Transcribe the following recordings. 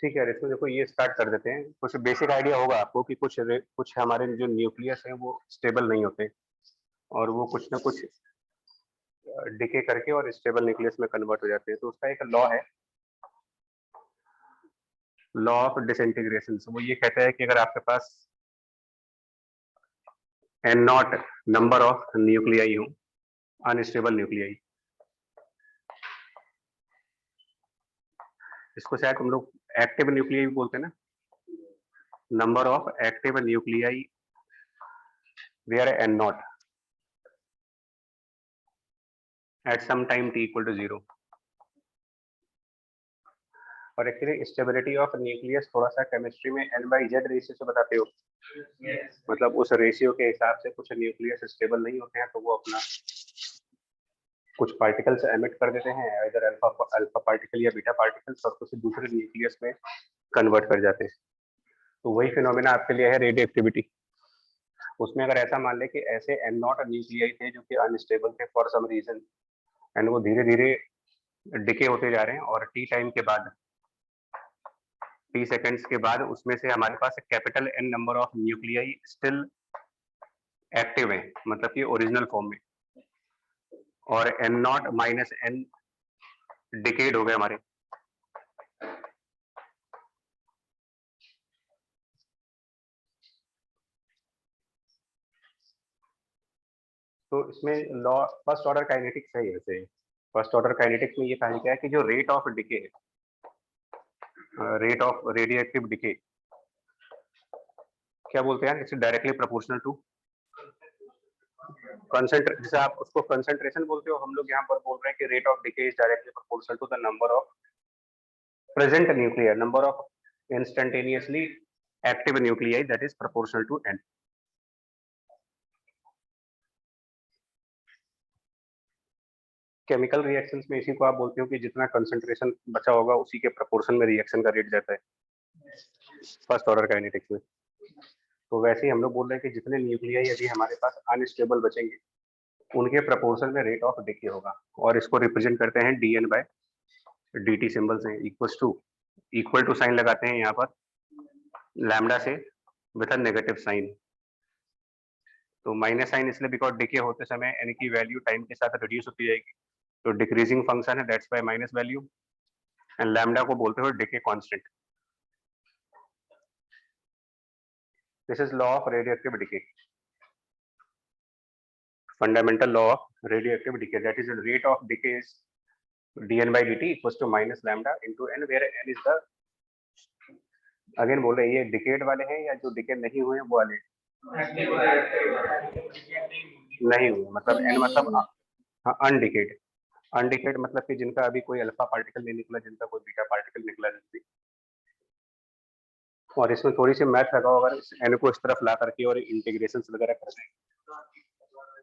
ठीक है, इसमें देखो ये स्टार्ट कर देते हैं। कुछ बेसिक आइडिया होगा आपको कि कुछ हमारे जो न्यूक्लियस हैं वो स्टेबल नहीं होते और वो कुछ ना कुछ डिके करके और स्टेबल न्यूक्लियस में कन्वर्ट हो जाते हैं। तो उसका एक लॉ है, लॉ ऑफ डिसइंटीग्रेशन। वो ये कहता है कि अगर आपके पास N naught number of nuclei हो, अनस्टेबल न्यूक्लियाई, इसको शायद हम लोग एक्टिव न्यूक्लियाई भी बोलते हैं ना, number of active nuclei where N naught at some time t equal to 0। और एक्चुअली स्टेबिलिटी ऑफ न्यूक्लियस थोड़ा सा केमिस्ट्री में n/z रेशियो से बताते हो। मतलब उस रेशियो के हिसाब से कुछ न्यूक्लियस स्टेबल नहीं होते हैं तो वो अपना कुछ पार्टिकल्स एमिट कर देते हैं, इधर अल्फा पार्टिकल या बीटा पार्टिकल्स, और कुछ दूसरे न्यूक्लियस में कन्वर्ट कर जाते हैं। तो वही फिनोमेना आपके लिए है रेडियो एक्टिविटी। उसमें अगर ऐसा मान ले कि ऐसे एन नॉट न्यूक्लियाई थे जो कि अनस्टेबल थे फॉर सम रीजन, एंड वो धीरे धीरे डिके होते जा रहे हैं, और टी टाइम के बाद, टी सेकेंड्स के बाद उसमें से हमारे पास capital N number of nuclei still active है, मतलब कि ओरिजिनल फॉर्म में, और N naught minus N decayed हो गए हमारे। तो इसमें लॉ फर्स्ट ऑर्डर काइनेटिक्स है। वैसे फर्स्ट ऑर्डर काइनेटिक्स में ये कहा गया है कि जो रेट ऑफ डिके है, rate of radioactive decay, क्या बोलते हैं, it's directly proportional to concentration. जैसे आप उसको कंसेंट्रेशन बोलते हो, हम लोग यहाँ पर बोल रहे हैं कि rate of decay is directly proportional to the number of present nuclear, number of instantaneously active nuclei, that is proportional to n। Chemical reactions में इसी को आप बोलते हो कि जितना कंसंट्रेशन बचा होगा उसी के प्रोपोर्शन में रिएक्शन का रेट जाता है फर्स्ट ऑर्डर काइनेटिक्स में। तो वैसे ही हम लोग बोल रहे हैं कि जितने न्यूक्लियाई यदि हमारे पास अनस्टेबल बचेंगे उनके प्रोपोर्शन में रेट ऑफ डिके होगा, और इसको रिप्रेजेंट करते हैं dn/dt सिंबल्स हैं, इक्वल टू साइन लगाते हैं यहाँ पर लैम्डा से विद अ नेगेटिव साइन। तो माइनस साइन इसलिए बिकॉज डिके होते समय n की वैल्यू टाइम के साथ रिड्यूस होती जाएगी, तो डिक्रीजिंग फंक्शन है, that's by minus value, and lambda को बोलते हो decay constant. This is law of radioactive decay, fundamental law of radioactive decay, that is rate of decay is dn/dt equals to minus lambda into n, where n is the, again बोल रहे हैं ये decade वाले हैं या जो decade नहीं हुए वो वाले नहीं हुए, मतलब n मतलब हाँ अनडिकेड, अनडिकेड मतलब कि जिनका अभी कोई अल्फा पार्टिकल नहीं निकला, जिनका कोई बीटा पार्टिकल निकला नहीं। और इसमें थोड़ी सी मैथ लगा होगा, इस n को इस तरफ ला करके और इंटीग्रेशन वगैरह कर दें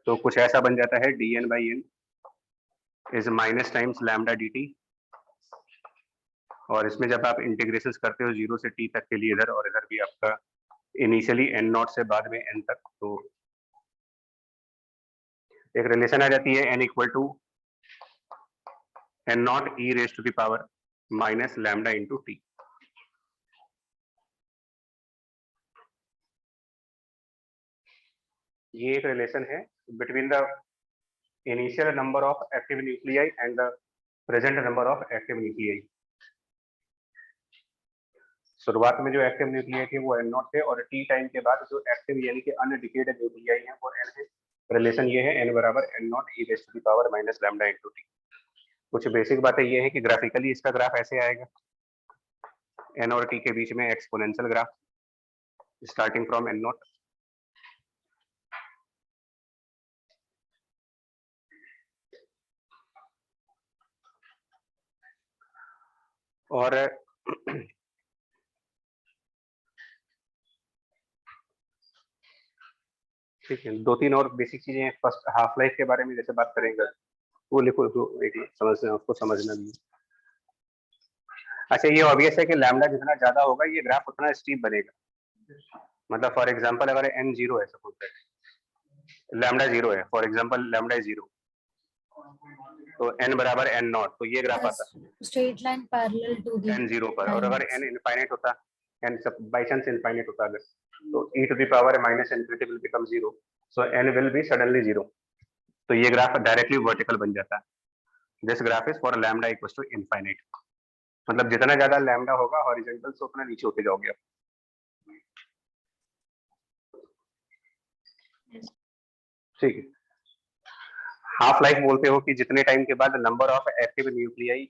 तो कुछ ऐसा बन जाता है dn/n is minus times lambda dt, और इसमें जब आप इंटीग्रेशन करते हो 0 से t तक के लिए इधर, और इधर भी आपका इनिशियली n नॉट से बाद में n तक, तो एक रिलेशन आ जाती है n equal to n naught e raise to the power minus lambda into T. ये एक रिलेशन है between the initial number of active nuclei and the present number of active nuclei. शुरुआत में जो एक्टिव न्यूक्लियाई थे वो n naught थे, और टी टाइम के बाद जो एक्टिव यानी कि अनडिकेड न्यूक्लियाई हैं वो n है। रिलेशन ये है n बराबर n naught e raise to the power minus lambda into T. कुछ बेसिक बातें ये है कि ग्राफिकली इसका ग्राफ ऐसे आएगा, n और t के बीच में exponential graph starting from n naught, और ठीक है, दो तीन और बेसिक चीजें हैं। फर्स्ट हाफ लाइफ के बारे में जैसे बात करेंगे वो लिखो, तो एक समझना, उसको समझना भी। अच्छा, ये ऑब्वियस है कि लैम्डा जितना ज्यादा होगा ये ग्राफ उतना स्टीप बनेगा। मतलब फॉर एग्जांपल अगर n 0 है, सपोज दैट लैम्डा 0 है, फॉर एग्जांपल लैम्डा 0, तो n बराबर n नॉट, तो ये ग्राफ आता straight line parallel to the n 0 पर। और अगर n इनफाइनाइट होता, n बाई चांस इनफाइनाइट होता अगर, तो e to the power minus infinity will become 0, so n will be suddenly 0। तो ये ग्राफ डायरेक्टली वर्टिकल बन जाता है। This graph is for lambda equals to infinite, मतलब जितना ज्यादा लैम्डा होगा हॉरिजॉन्टल से उतना नीचे होते जाओगे आप। ठीक है। हाफ लाइफ बोलते हो कि जितने टाइम के बाद number of active nuclei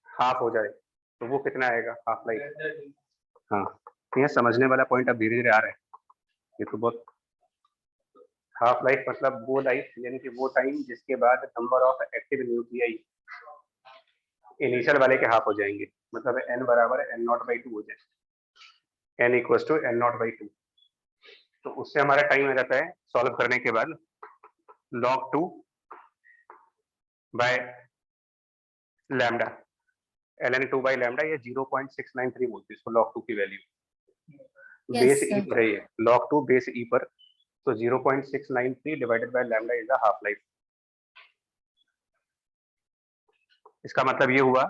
half हो जाए, तो वो कितना आएगा हाफ लाइफ। हाँ, ये समझने वाला पॉइंट अब धीरे धीरे आ रहा है। ये तो बहुत, हाफ लाइफ मतलब वो लाइफ यानी कि वो टाइम जिसके बाद number of active nuclei initial वाले के हाफ हो जाएंगे, मतलब n बराबर n नॉट बाई 2 हो जाए, n equals to n naught by 2। तो उससे हमारा टाइम आ जाता है सॉल्व करने के बाद log 2 by lambda, ln 2 by lambda, ये 0.693 बोलते हैं इसको log 2 की वैल्यू। बेस ई पर है ये, log 2 बेस ई पर, तो 0.693 divided by lambda is the half life. इसका मतलब ये हुआ,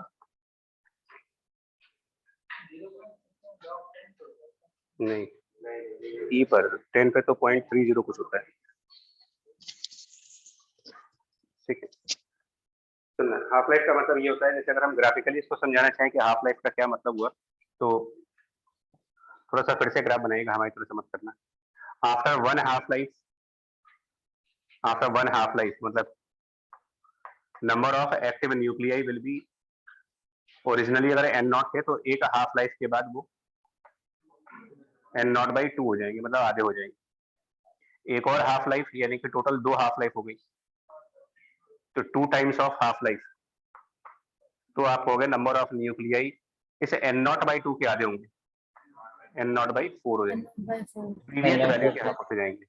नहीं ई पर 10 पे तो 0.30 कुछ होता है। ठीक है, तो हाफ लाइफ का मतलब ये होता है, जैसे अगर हम ग्राफिकली इसको समझाना चाहें कि हाफ लाइफ का क्या मतलब हुआ, तो थोड़ा सा फिर से ग्राफ बनाएगा, हमारी तरह से मत करना। After one half life, after one half life मतलब number of active nuclei will be, originally अगर n नॉट थे तो एक हाफ लाइफ के बाद वो n नॉट बाई 2 हो जाएंगे, मतलब आधे हो जाएंगे। एक और हाफ लाइफ यानी कि टोटल 2 हाफ लाइफ हो गई, तो 2 टाइम्स ऑफ हाफ लाइफ, तो आप हो गए नंबर ऑफ न्यूक्लियाई इस n नॉट बाई 2 के आधे होंगे, n नॉट बाई 4 हो जाएंगे, प्रीवियस वैल्यू के हाफ होते जाएंगे।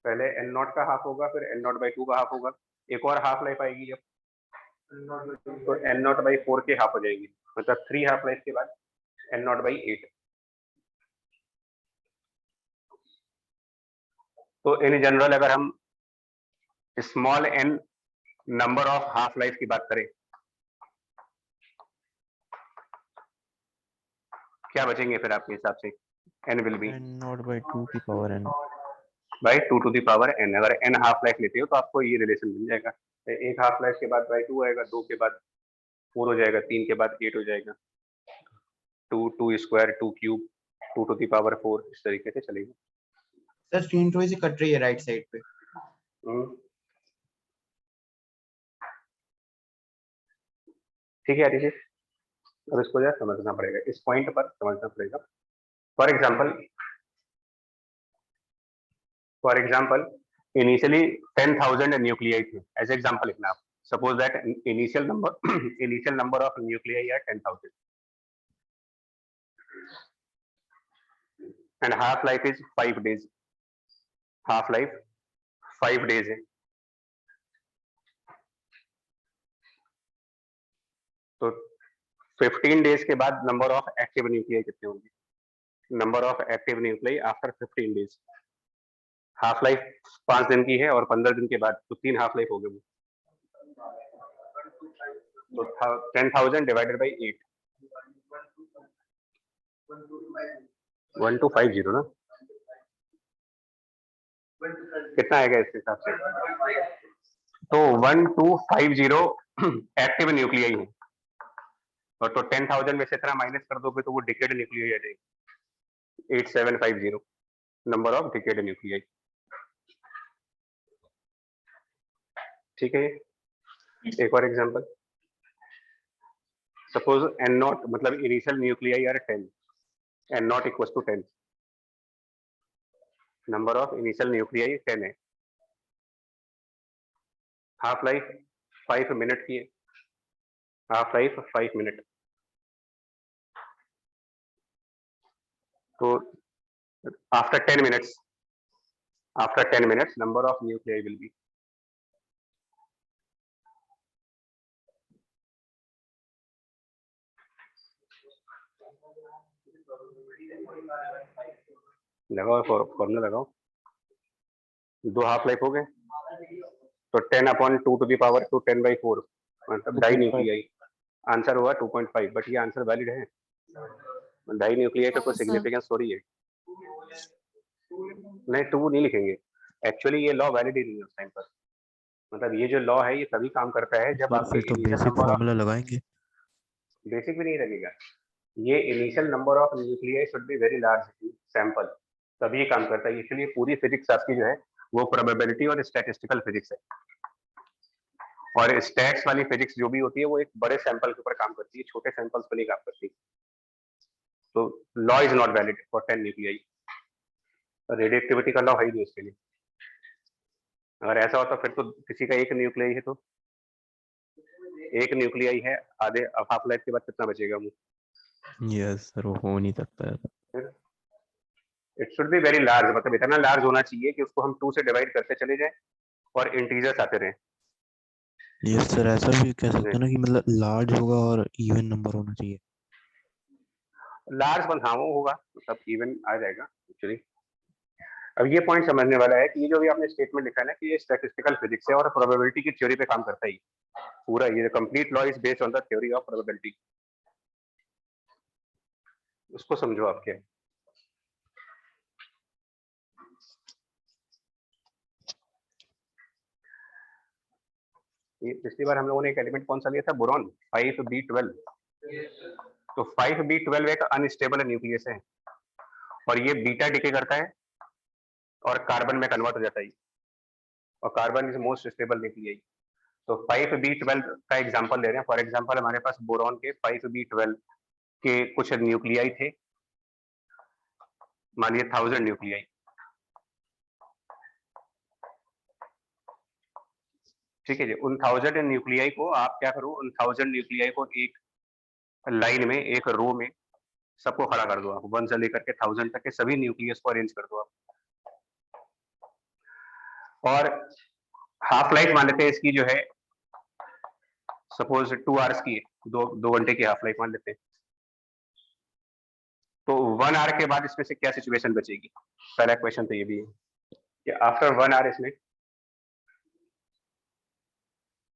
पहले n नॉट का हाफ होगा, फिर n नॉट बाई 2 का हाफ होगा, एक और हाफ लाइफ आएगी जब, तो n नॉट बाई 4 के हाफ हो जाएगी, मतलब 3 हाफ लाइफ के बाद n नॉट बाई 8। तो इन जनरल अगर हम small n number of half life की बात करें, क्या बचेंगे फिर आपके हिसाब से? n will be n naught by 2 की power n by 2 to the power n। अगर n हाफ लाइफ लेते हो तो आपको ये रिलेशन मिल जाएगा, एक हाफ लाइफ के बाद बाई 2 आएगा, 2 के बाद 4 हो जाएगा, 3 के बाद 8 हो जाएगा, 2 2 square 2 cube 2 to the power 4, इस तरीके से चलेगा। सर स्क्रीन थोड़ी सी कट रही है राइट साइड पे। ठीक है आदित्य, अब इसको जरा समझना पड़ेगा, इस पॉइंट पर समझना पड़ेगा। फॉर एग्जाम्पल इनिशियली 10,000 न्यूक्लियाई थे, एज एग्जाम्पल लिखना आप। Suppose that initial number of nuclei are 10,000 and half life is 5 days, half life 5 days है। तो 15 डेज के बाद नंबर ऑफ एक्टिव न्यूक्लियाई कितने होंगे? Number of active nuclei after 15 days, half life 5 दिन की है और 15 दिन के बाद, तो 3 हाफ लाइफ हो गए वो। तो 10,000 डिवाइडेड बाई 8, 1250 ना, कितना आएगा इसके हिसाब से? तो 1250 एक्टिव न्यूक्लियाई है, और तो 10,000 में से इतना माइनस कर दोगे तो वो डिकेड न्यूक्लियाई आ जाएगी, 8750 नंबर ऑफ डिकेड न्यूक्लियाई। ठीक है, एक और एग्जांपल, सपोज n नॉट मतलब initial nuclei are 10, n naught equals to 10, number of initial nuclei 10 है, हाफ लाइफ 5 मिनट की है, हाफ लाइफ 5 मिनट। तो after 10 minutes number of nuclei will be, लगाओ फॉर्मूला लगाओ, 2 हाफ लाइफ हो गए, तो 10/2 to 10/4 मतलब डाई 2.5 न्यूक्लियाई, आंसर हुआ 2.5। बट ये आंसर वैलिड है, डाई न्यूक्लियाई का कोई No, sir. सिग्निफिकेंस थोड़ी है। नहीं 2 नहीं लिखेंगे, एक्चुअली ये लॉ वैलिड ही नहीं है उस टाइम पर। मतलब ये जो लॉ है ये तभी काम करता है जब सर आपके फिर तो initial basic number of, formula लगाएंगे। बेसिक भी नहीं लगेगा, ये initial number of nuclei should be very large sample, तभी ये काम करता है। इसलिए पूरी फिजिक्स आपकी जो है वो प्रोबेबिलिटी और स्टैटिस्टिकल फिजिक्स है, और स्टैट्स वाली फिजिक्स जो भी होती है वो एक बड़े सैंपल के ऊपर काम करती है, छोटे सैंपल्स पर नहीं काम करती। तो law is not valid for 10 nuclei, radioactivity का लॉ है ही नहीं उसके लिए। अगर ऐसा होता फिर तो किसी का एक न्यूक्लियाई है तो एक न्यूक्लियाई है, आधे हाफ लाइफ के बाद कितना बचेगा मुंह। यस सर, वो हो नहीं सकता है। It should be very large, मतलब इतना लार्ज होना चाहिए कि उसको हम 2 से डिवाइड करते चले जाएं और इंटीजर्स आते रहें। यस सर, ऐसा भी कह सकते हैं ना कि मतलब लार्ज होगा और इवन नंबर होना चाहिए। लार्ज वन हाँ वो होगा, मतलब इवन आ जाएगा एक्चुअली। अब ये पॉइंट समझने वाला है कि ये जो भी आपने स्टेटमेंट लिखा है ना कि ये स्टैटिस्टिकल फिजिक्स है और प्रोबेबिलिटी की थ्योरी पे काम करता है पूरा, ये complete law is based on the theory of probability. उसको समझो आप क्या। ये पिछली बार हम लोगों ने एक एलिमेंट कौन सा लिया था, बोरॉन 5b12। तो 5b12 एक अनस्टेबल न्यूक्लियस है और ये बीटा डिके करता है और कार्बन में कन्वर्ट हो जाता है, और carbon is most stable nuclei. तो 5b12 का एग्जांपल ले रहे हैं। फॉर एग्जांपल हमारे पास बोरॉन के 5b12 के कुछ न्यूक्लियाई थे, मानिए 1000 न्यूक्लियाई। ठीक है जी, उन 1000 न्यूक्लियाई को आप क्या करो, उन 1000 न्यूक्लियाई को एक लाइन में, एक रो में सबको खड़ा कर दो आप, 1 से लेकर के 1000 तक के सभी न्यूक्लियस को अरेंज कर दो आप। और हाफ लाइफ मान लेते हैं इसकी जो है, सपोज 2 आवर्स की है, 2 घंटे की हाफ लाइफ मान लेते हैं। तो 1 आवर के बाद इसमें से क्या सिचुएशन बचेगी, पहला क्वेश्चन तो ये भी है कि आफ्टर 1 आवर इसमें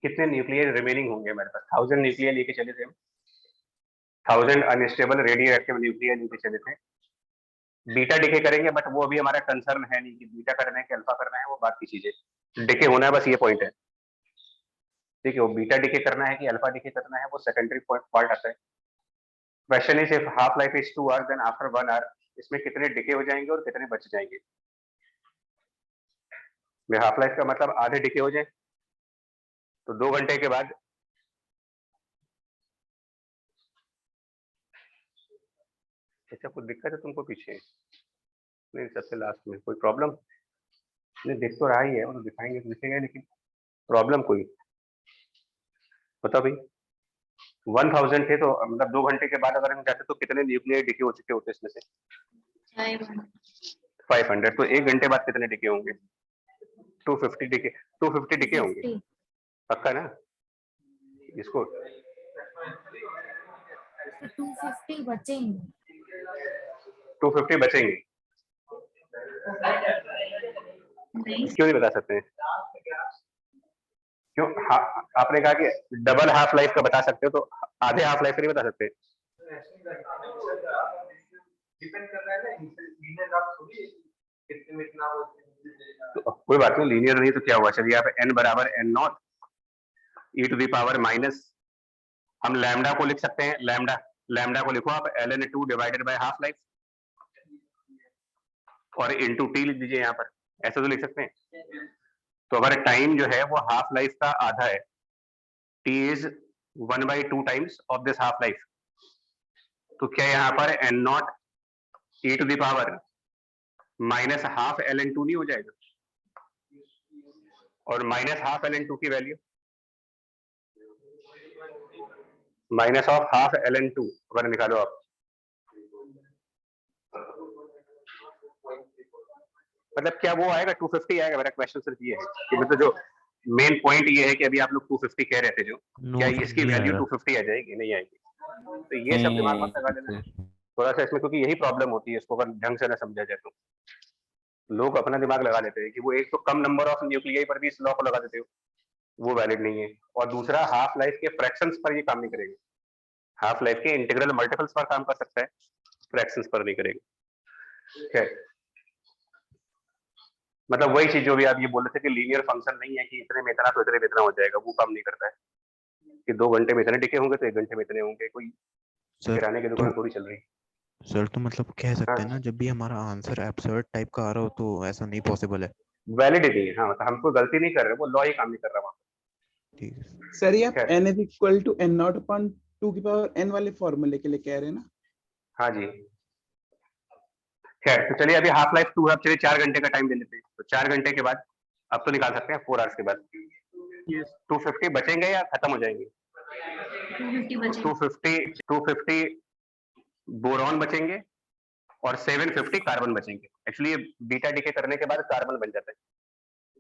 कितने न्यूक्लियर रिमेनिंग होंगे हमारे पास। 1000 न्यूक्लियर लेके चले थे हम, 1000 अनस्टेबल रेडियो एक्टिव न्यूक्लियर लेके चले थे। बीटा डिके करेंगे, बट वो अभी हमारा कंसर्न है नहीं कि बीटा करना है कि अल्फा करना है, वो बात की चीज है, डिके होना है बस, ये पॉइंट है। ठीक है, वो बीटा डिके करना है कि अल्फा डिके करना है वो सेकेंडरी पार्ट आता है। Question is if half life is 2 hour, then after 1 hour इसमें कितने डिके हो जाएंगे और कितने बच जाएंगे। हाफ लाइफ का मतलब आधे डिके हो जाए, तो 2 घंटे के बाद अच्छा कुछ दिक्कत है तुमको पीछे? नहीं, सबसे लास्ट में कोई प्रॉब्लम नहीं, दिख तो रहा ही है, वो तो दिखाएंगे तो दिखेगा, लेकिन प्रॉब्लम कोई बता भाई। 1000 थे तो मतलब 2 घंटे के बाद अगर हम जाते तो कितने न्यूक्लियर डिके हो चुके होते इसमें से? 500। तो 1 घंटे बाद कितने डिके होंगे? 250 डिके, 250 डिके होंगे 50. पक्का ना इसको? So 250 बचेंगे. 250 बचेंगे, नहीं. क्यों नहीं बता सकते हैं? क्यों आपने कहा कि डबल हाफ लाइफ का बता सकते हो, तो आधे हाफ लाइफ का नहीं बता सकते? तो कोई बात नहीं, लीनियर नहीं तो क्या हुआ, चलिए यहाँ पे n बराबर n0 e टू दी पावर माइनस, हम लैम्डा को लिख सकते हैं, लैम्डा को लिखो आप ln2 divided by half life और इनटू t लिख दीजिए यहाँ पर, ऐसा तो लिख सकते हैं। तो अगर टाइम जो है वो हाफ लाइफ का आधा है, t is 1/2 times of this half life, तो क्या यहाँ पर n0 e टू the power minus half ln2 नहीं हो जाएगा? और माइनस हाफ ln2 की value minus of half ln2 अगर निकालो आप, मतलब क्या वो आएगा 250 आएगा? मेरा क्वेश्चन सिर्फ ये है कि मतलब जो मेन पॉइंट ये है कि अभी आप लोग 250 कह रहे थे जो, क्या सर इसकी नहीं वैल्यू आएगा। 250 आ जाएगी? नहीं आएगी। तो ये सब दिमाग मत लगा लेना थोड़ा सा इसमें, क्योंकि यही प्रॉब्लम होती है इसको अगर ढंग से ना समझा जाए तो। लोग अपना दिमाग लगा लेते हैं कि वो एक तो कम नंबर ऑफ न्यूक्लियाई पर भी इस लॉ को लगा देते हो, वो वैलिड नहीं है। और दूसरा हाफ लाइफ के फ्रैक्शंस पर ये काम नहीं करेगा, हाफ लाइफ के इंटीग्रल मल्टीपल्स पर काम कर सकता है, फ्रैक्शंस पर नहीं करेगा। खैर, मतलब वही चीज जो भी आप ये बोल रहे थे कि लीनियर फंक्शन नहीं है कि इतने में इतना तो इतने में इतना हो जाएगा, वो काम नहीं करता है कि 2 घंटे में इतने डिके होंगे तो 1 घंटे में इतने होंगे। कोई सर किराने की दुकान थोड़ी चल रही। सर तो मतलब कह सकते हैं हाँ, ना, जब भी हमारा आंसर एब्सर्ड टाइप का आ रहा हो तो ऐसा नहीं पॉसिबल है। वैलिड नहीं है। हाँ, मतलब हम कोई गलती नहीं कर रहे, वो लॉ ही काम नहीं कर रहा वहाँ ठीक है। सर ये आप खैर। n is equal to n naught upon 2 की पावर n वाले फॉर्मूले के लिए कह रहे हैं ना? हाँ जी। खैर, तो चलिए अभी हाफ लाइफ 2 है, अब चलिए 4 घंटे का टाइम ले लेते हैं। तो 4 घंटे के बाद अब तो निकाल सकते हैं 4 आवर्स के बाद। 250 बचेंगे या खत्म हो जाएंगे? 250 बचे। 250 बोरॉन बचेंगे और 750 कार्बन बचेंगे। एक्चुअली बीटा डीके करने के बाद कार्बन बन जाता है।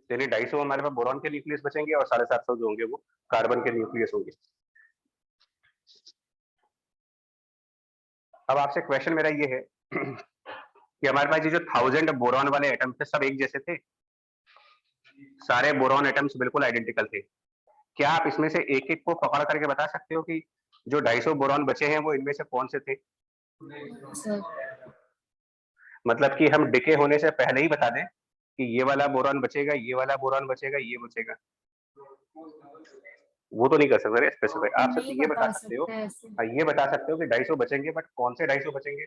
यानी 250 हमारे पास बोरॉन के न्यूक्लियस बचेंगे और 750 जो होंगे वो कार्बन के न्यूक्लियस होंगे। अब आपसे क्वेश्चन मेरा ये है कि हमारे पास ये जो 1000 बोरॉन वाले एटम थे सब एक जैसे थे, सारे बोरॉन एटम्स बिल्कुल आइडेंटिकल थे। क्या आप इसमें से एक एक को पकड़ करके बता सकते हो कि जो 250 बोरॉन बचे हैं वो इनमें से कौन से थे? सर मतलब कि हम डिके होने से पहले ही बता दें कि ये वाला बोरॉन बचेगा, ये वाला बोरॉन बचेगा, ये बचेगा, वो तो नहीं कर सकते स्पेसिफिक। आप सिर्फ नहीं ये बता बता सकते हो, सकते ऐसे, ये बता सकते हो कि 250 बचेंगे, बट कौन से 250 बचेंगे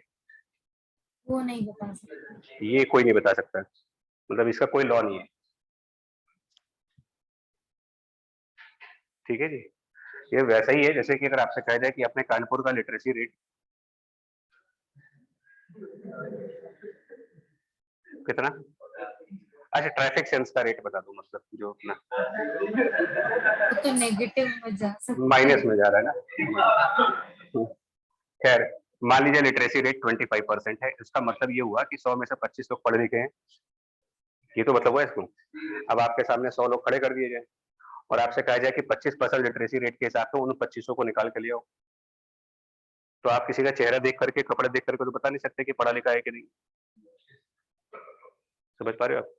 वो नहीं बता सकते। ये कोई नहीं बता सकता। मतलब इसका कोई लॉ नहीं है। ठीक है जी। ये वैसा ही है जैसे कि अगर आपसे कहा जाए कि अपने कानपुर का लिटरेसी रेट कितना, अच्छा ट्रैफिक सेंस का रेट बता दो, मतलब जो अपना वो तो नेगेटिव में जा सकता माइनस है। में जा रहा है ना। खैर, मान लीजिए लिटरेसी रेट 25% है, इसका मतलब ये हुआ कि 100 में से 25 लोग पढ़े लिखे हैं, ये तो मतलब हुआ इसको। अब आपके सामने 100 लोग खड़े कर दिए जाए और आपसे कहा जाए कि 25% लिटरेसी रेट के हिसाब से उन 25 को निकाल के ले आओ, तो आप किसी का चेहरा देख करके, कपड़े देख करके तो बता नहीं सकते कि पढ़ा लिखा है कि नहीं। समझ पा रहे हो आप?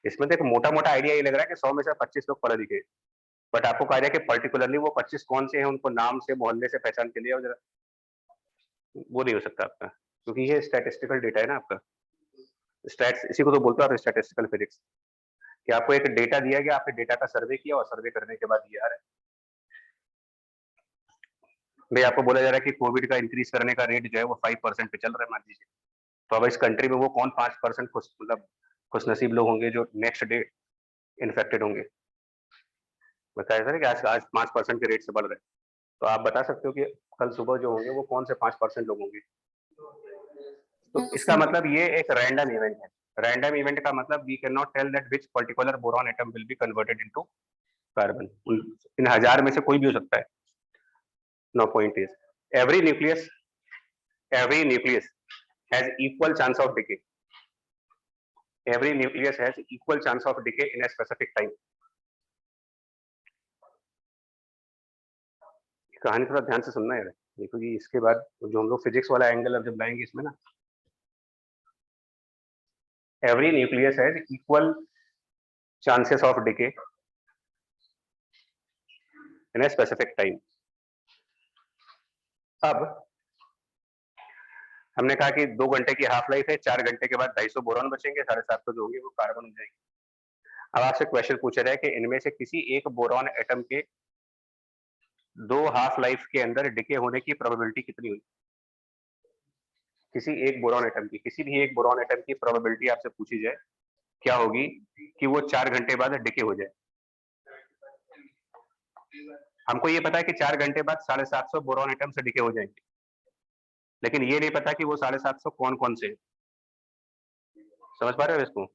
इसमें तो एक मोटा मोटा आइडिया ये लग रहा है कि 100 में से 25 लोग पढ़े लिखे, बट आपको कहा जाए कि पर्टिकुलरली वो 25 कौन से हैं, उनको नाम से मोहल्ले से पहचान के लिए आओ जरा, वो नहीं हो सकता आपका, क्योंकि ये स्टैटिस्टिकल डेटा है ना आपका। स्टैट्स इसी को तो बोलते हैं आप, स्टैटिस्टिकल फिजिक्स, कि आपको एक डेटा दिया गया, आपने डेटा का सर्वे किया और सर्वे करने के बाद ये आ रहा है। भाई आपको बोला जा रहा है कि कोविड का इंक्रीज करने का रेट जो है वो 5% पे चल रहा है मान लीजिए, तो अब इस कंट्री में वो कौन 5% खुश, मतलब खुशनसीब लोग होंगे जो नेक्स्ट डे इन्फेक्टेड होंगे। बताया सर कि आज 5% के रेट से बढ़ रहे हैं, तो आप बता सकते हो कि कल सुबह जो होंगे वो कौन से 5% लोग होंगे। तो इसका मतलब ये एक रैंडम इवेंट है। रैंडम इवेंट का मतलब we can not tell that which particular boron atom will be converted into carbon. इन 1000 में से कोई भी हो सकता है। No point is every nucleus has equal chance of decay. Every nucleus has equal chance of decay in a specific time. कहानी थोड़ा ध्यान से सुनना है देखो कि इसके बाद जो हम लोग फिजिक्स वाला एंगल अब जब लाएंगे इसमें ना, every nucleus has equal chances of decay in a specific time. अब हमने कहा कि 2 घंटे की हाफ लाइफ है, 4 घंटे के बाद 250 बोरॉन बचेंगे, 750 जो होंगे वो कार्बन हो जाएंगे। अब आपसे क्वेश्चन पूछा जाए कि इनमें से किसी एक बोरॉन एटम के 2 हाफ लाइफ के अंदर डिके होने की प्रोबेबिलिटी कितनी हुई। किसी एक बोरॉन एटम की, किसी भी एक बोरॉन एटम की प्रोबेबिलिटी आपसे पूछी जाए क्या होगी कि वो 4 घंटे बाद डिके हो जाए। हमको ये पता है कि 4 घंटे बाद 750 बोरॉन एटम से डिके हो जाएंगे, लेकिन ये नहीं पता कि वो 750 कौन कौन से। समझ पा रहे हो इसको?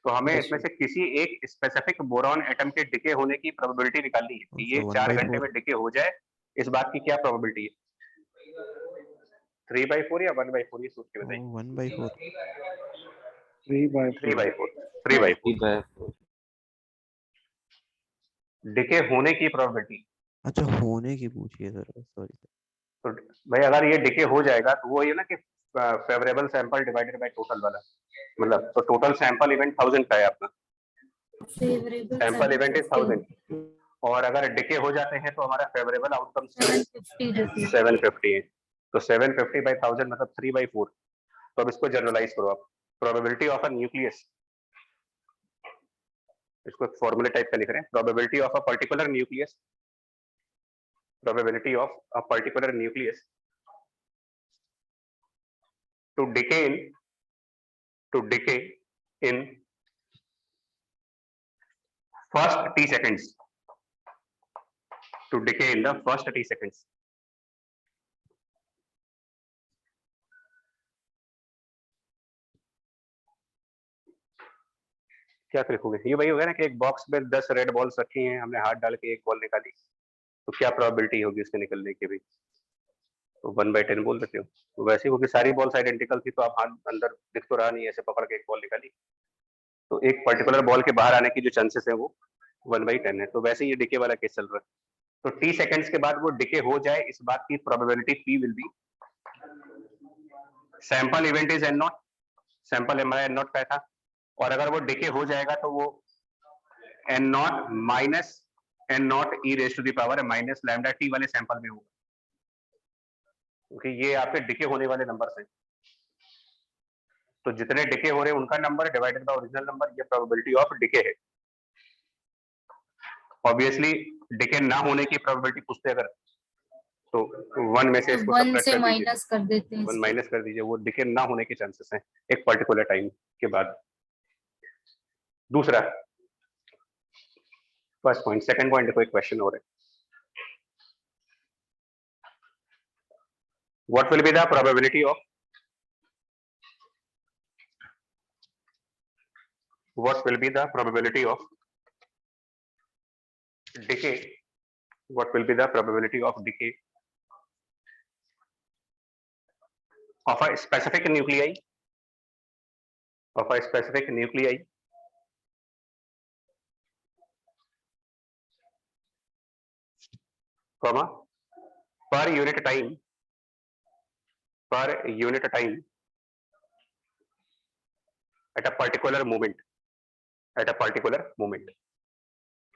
तो हमें इसमें से किसी एक स्पेसिफिक बोरॉन एटम के डिके होने की प्रोबेबिलिटी निकालनी है कि ये 4 घंटे में डिके हो जाए, इस बात की क्या प्रोबेबिलिटी है। 3/4 या 1/4 ये सोच के बताइए। 1/4 3/4 डिके होने की प्रोबेबिलिटी। अच्छा होने की पूछिए सर, सॉरी। तो भाई अगर ये डिके हो जाएगा तो वो ये ना कि favourable sample divided by total वाला, मतलब तो टोटल सैंपल इवेंट 1000 का है आपका, फेवरेबल सैंपल इवेंट इज 1000, और अगर डिके हो जाते हैं तो हमारा फेवरेबल आउटकम 750 है, तो 750 बाय 1000 मतलब 3/4। तो अब इसको जनरलाइज करो आप, प्रोबेबिलिटी ऑफ अ न्यूक्लियस, इसको फॉर्मूले टाइप का लिख रहे हैं, probability of a particular nucleus, probability of a particular nucleus to decay in first t seconds, to decay in the first t seconds. क्या लिखोगे? ये वही होगा ना कि एक बॉक्स में 10 रेड बॉल्स रखी हैं, हमने हाथ डाल के एक बॉल निकाली, तो क्या प्रोबेबिलिटी होगी उसके निकलने की भी? तो 1/10 बोल देते हो। तो वैसे ही होगी, सारी बॉल्स आइडेंटिकल थी तो आप हाथ अंदर दिख तो रहा नहीं, ऐसे पकड़ के एक बॉल निकाली, तो एक पर्टिकुलर बॉल के बाहर आने की जो चांसेस है वो 1/10 है। तो वैसे ही ये डिके वाला केस चल रहा है, तो t सेकंड्स के बाद वो डिके हो जाए, इस बात की probability p will be sample event is n0, sample हमारा n0 का था, और अगर वो डिके हो जाएगा तो वो n0 minus n0 e raise to the power minus lambda t वाले सैंपल में होगा, क्योंकि ये आपके डिके होने वाले नंबर्स हैं, तो जितने डिके हो रहे हैं उनका number divided by original number, ये प्रोबेबिलिटी ऑफ डिके है। ऑब्वियसली डिके ना होने की प्रोबेबिलिटी पूछते अगर, तो 1 में से इसको 1 सबट्रैक्ट से कर दीजिए, माइनस कर देते हैं 1 माइनस कर दीजिए, वो डिके ना होने के चांसेस हैं एक पर्टिकुलर टाइम के बाद। दूसरा फर्स्ट पॉइंट, सेकंड पॉइंट देखो, एक क्वेश्चन और है, what will be the probability of, what will be the probability of decay, what will be the probability of decay of a specific nuclei, of a specific nuclei comma per unit time at a particular moment, at a particular moment,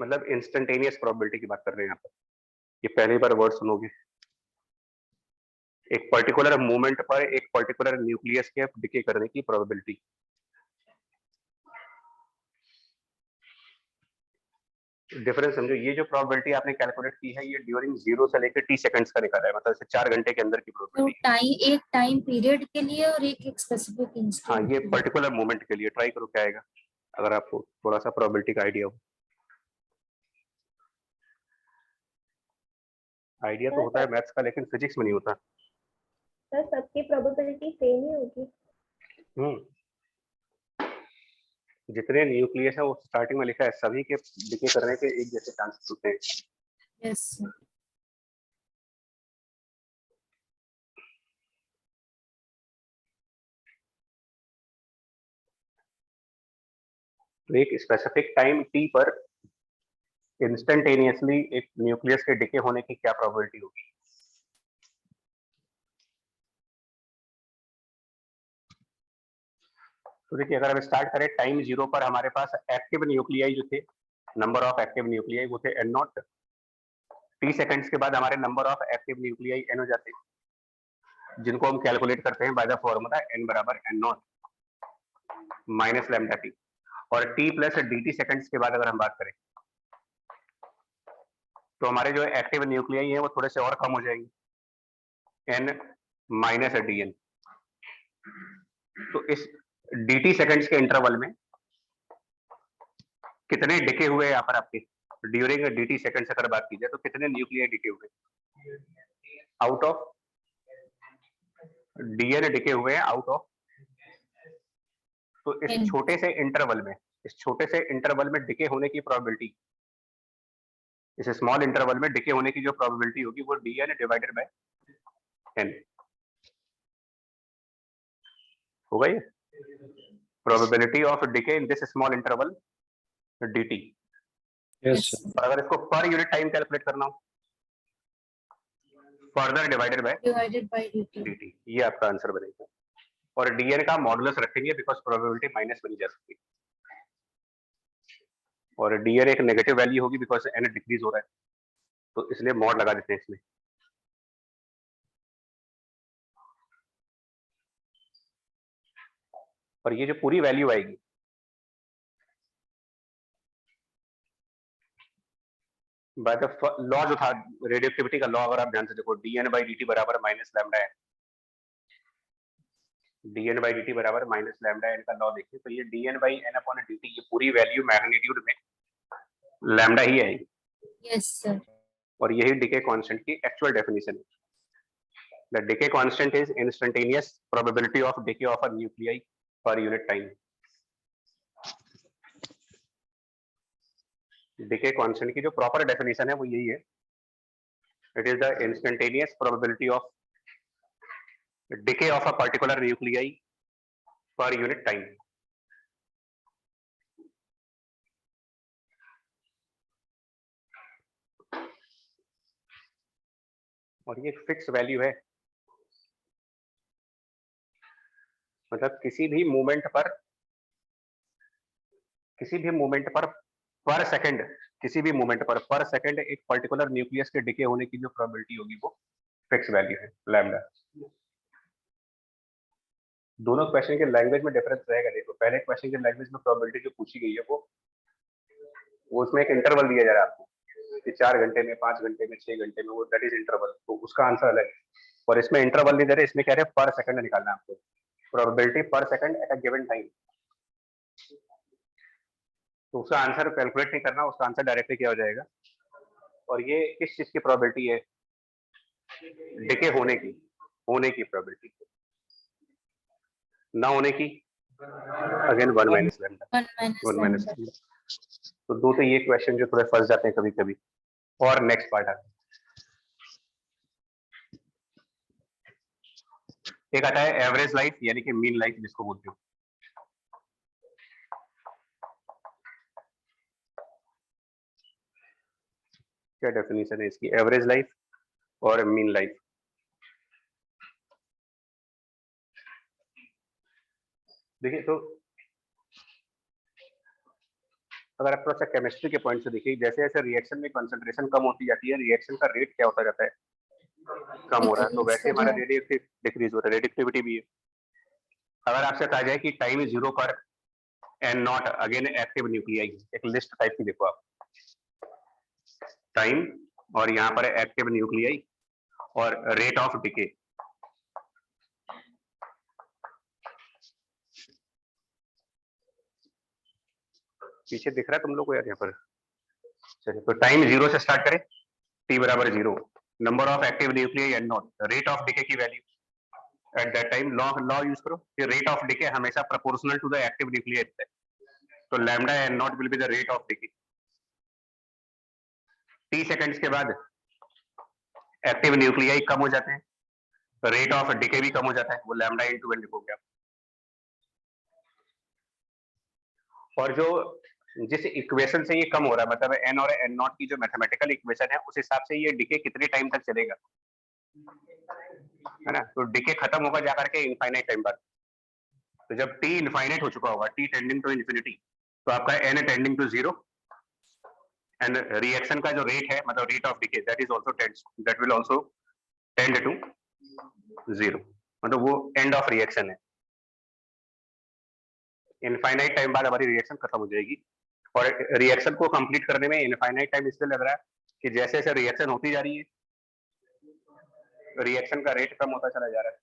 मतलब instantaneous probability की बात कर रहे हैं यहाँ पर, ये पहली बार वर्ड सुनोगे, एक पर्टिकुलर मोमेंट पर एक पर्टिकुलर न्यूक्लियस के डिके करने की प्रोबेबिलिटी। डिफरेंस समझो, ये जो प्रोबेबिलिटी आपने कैलकुलेट की है ये ड्यूरिंग 0 से लेकर t सेकंड्स का निकाला है, मतलब इसे 4 घंटे के अंदर की तो प्रोबेबिलिटी। एक टाइम पीरियड के लिए और एक स्पेसिफिक हाँ, इंस्टेंट। ये पर्टिकुलर मोमेंट के लिए, ट्राई करो क्या आएगा, अगर आपको थोड़ा सा प्रोबेबिलिटी का आइडिया हो। आइडिया तो होता है मैथ्स का, लेकिन फिजिक्स में नहीं होता। सर सबकी प्रोबेबिलिटी सेम ही होगी। जितने न्यूक्लियस है वो स्टार्टिंग में लिखा है, सभी के डिके करने के एक जैसे चांसेस होते हैं। यस तो एक स्पेसिफिक टाइम t पर इंस्टेंटेनियसली एक न्यूक्लियस के डिके होने की क्या प्रोबेबिलिटी होगी? तो देखिए, अगर हम स्टार्ट करें टाइम 0 पर, हमारे पास एक्टिव न्यूक्लियाई जो थे, नंबर ऑफ एक्टिव न्यूक्लियाई वो थे n0। t सेकंड्स के बाद हमारे number of active nuclei n हो जाते हैं, जिनको हम कैलकुलेट करते हैं बाय द फॉर्मूला n बराबर n0 माइनस लैम्डा t। और t प्लस dt सेकंड्स के बाद अगर हम बात करें तो हमारे जो एक्टिव न्यूक्लियाई हैं वो थोड़े से और कम हो जाएंगे, n माइनस dn। तो इस dt सेकंड्स के इंटरवल में कितने डिके हुए यहाँ पर आपके ड्यूरिंग dt सेकंड्स अगर बात की जाए तो कितने न्यूक्लियाई डिके हुए? आउट ऑफ dn डिके हुए हैं आउट ऑफ, तो इस छोटे से इंटरवल में, इस छोटे से इंटरवल में डिके होने की प्रोबेबिलिटी, इस स्मॉल इंटरवल में डिके होने की जो प्रोबेबिलिटी होगी वो dn डिवाइडेड बाय n होगा। ये probability of decay in this small interval dt। Yes और अगर इसको पर यूनिट टाइम कैलकुलेट करना हो, further divided by divided by dt। dt, ये आपका आंसर बनेगा। और dn का मॉडुलस रखेंगे बिकॉज प्रोबेबिलिटी माइनस बनी जा सकती है, और dn एक नेगेटिव वैल्यू होगी बिकॉज n डिक्रीज हो रहा है, तो इसलिए मॉड लगा देते हैं इसमें। और ये जो पूरी वैल्यू आएगी बाय द लॉ जो था रेडियोएक्टिविटी का लॉ, अगर आप ध्यान से देखो dn/dt बराबर माइनस लैम्डा n, dn/dt बराबर माइनस लैम्डा n का लॉ देखिए तो ये dn/n/dt ये पूरी वैल्यू मैग्नीट्यूड में लैम्डा ही आएगी, यस सर। और यही डिके कांस्टेंट की एक्चुअल डेफिनेशन है। The decay constant is instantaneous probability of decay of a nuclei per unit time. Decay constant की जो प्रॉपर डेफिनेशन है वो यही है, it is the instantaneous probability of decay of a particular nuclei per unit time. और ये fix value है, मतलब किसी भी मूवमेंट पर पर सेकंड, किसी भी मूवमेंट पर सेकंड एक पर्टिकुलर न्यूक्लियस के डिके होने की जो प्रोबेबिलिटी होगी वो फिक्स वैल्यू है लैम्डा। दोनों क्वेश्चन के लैंग्वेज में डिफरेंस रहेगा। देखो पहले क्वेश्चन के लैंग्वेज में प्रोबेबिलिटी जो पूछी गई है वो उसमें एक इंटरवल दिया जा रहा है आपको कि 4 घंटे में, 5 घंटे में, 6 घंटे में, वो दैट इज इंटरवल, तो उसका आंसर अलग है। और इसमें इंटरवल नहीं दे रहे, इसमें कह रहे हैं पर सेकंड निकालना है आपको, प्रोबेबिलिटी पर second at a given time. तो उसका आंसर कैलकुलेट नहीं करना, उसका आंसर डायरेक्टली क्या हो जाएगा। और ये किस चीज की प्रोबेबिलिटी है, डिके होने की प्रोबेबिलिटी, ना होने की again 1 minus lambda, 1 minus lambda. तो दो तो ये क्वेश्चन जो थोड़े फंस जाते हैं कभी कभी। और नेक्स्ट पार्ट आता है, एक आता है एवरेज लाइफ यानी कि मीन लाइफ जिसको बोलते हो। क्या डेफिनेशन है इसकी, एवरेज लाइफ और मीन लाइफ। देखिए तो अगर आप थोड़ा सा केमिस्ट्री के पॉइंट से देखिए, जैसे जैसे रिएक्शन में कंसंट्रेशन कम होती जाती है, रिएक्शन का रेट क्या होता जाता है, कम हो रहा है, तो वैसे हमारा रेडिएटिव डिक्रीज हो रहा है, रेडिएक्टिविटी भी है। अगर आपसे कहा जाए कि टाइम 0 पर N naught again active nuclei, एक लिस्ट टाइप की देखो आप, टाइम और यहाँ पर एक्टिव न्यूक्लियाई और रेट ऑफ डिके। पीछे दिख रहा है तुम लोग को यार यहाँ पर? चलिए तो टाइम 0 से स्टार्ट करें, t बराबर 0, number of active nuclei N naught, rate of decay की value at that time. Law use करो कि रेट ऑफ डिके हमेशा proportional to the active nuclei है, तो lambda N naught will be the rate of decay. t seconds के बाद active nuclei कम हो जाते हैं, रेट ऑफ डिके भी कम हो जाता है, वो लैम्डा इनटू एन लिखोगे आप। और जो जिस इक्वेशन से ये कम हो रहा है, मतलब एन और एन नॉट की जो मैथमेटिकल इक्वेशन है, उस हिसाब से ये डिके कितने टाइम तक चलेगा, है ना। तो डिके खत्म होगा जाकर के इनफाइनाइट टाइम बाद। तो जब टी इनफाइनाइट हो चुका होगा, टी टेंडिंग टू इन्फिनिटी, तो आपका N tending to 0 and reaction का जो रेट है, मतलब rate of decay, that is also that will also tend to 0, मतलब वो एंड ऑफ रिएक्शन है। इनफाइनाइट टाइम बाद हमारी रिएक्शन खत्म हो जाएगी। और रिएक्शन को कंप्लीट करने में इनफाइनाइट टाइम इसलिए लग रहा है कि जैसे जैसे रिएक्शन होती जा रही है, रिएक्शन का रेट कम होता चला जा रहा है।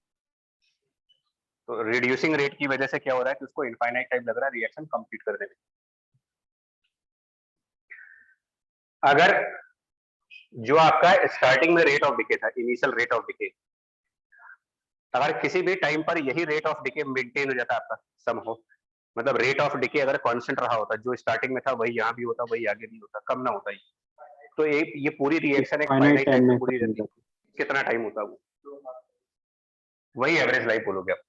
तो रिड्यूसिंग रेट की वजह से क्या हो रहा है कि उसको इनफाइनाइट टाइम लग रहा है रिएक्शन कंप्लीट करने में। अगर जो आपका स्टार्टिंग में रेट ऑफ डिके था, इनिशियल रेट ऑफ डिके, अगर किसी भी टाइम पर यही रेट ऑफ डिके मेंटेन हो जाता आपका सम हो, मतलब रेट ऑफ डिके अगर कांस्टेंट रहा होता, जो स्टार्टिंग में था वही यहाँ भी होता, वही आगे भी होता, कम ना होता ही, तो ये पूरी रिएक्शन एक फाइनाइट टाइम में पूरी रहती। कितना टाइम होता वो, वही एवरेज लाइफ बोलोगे आप।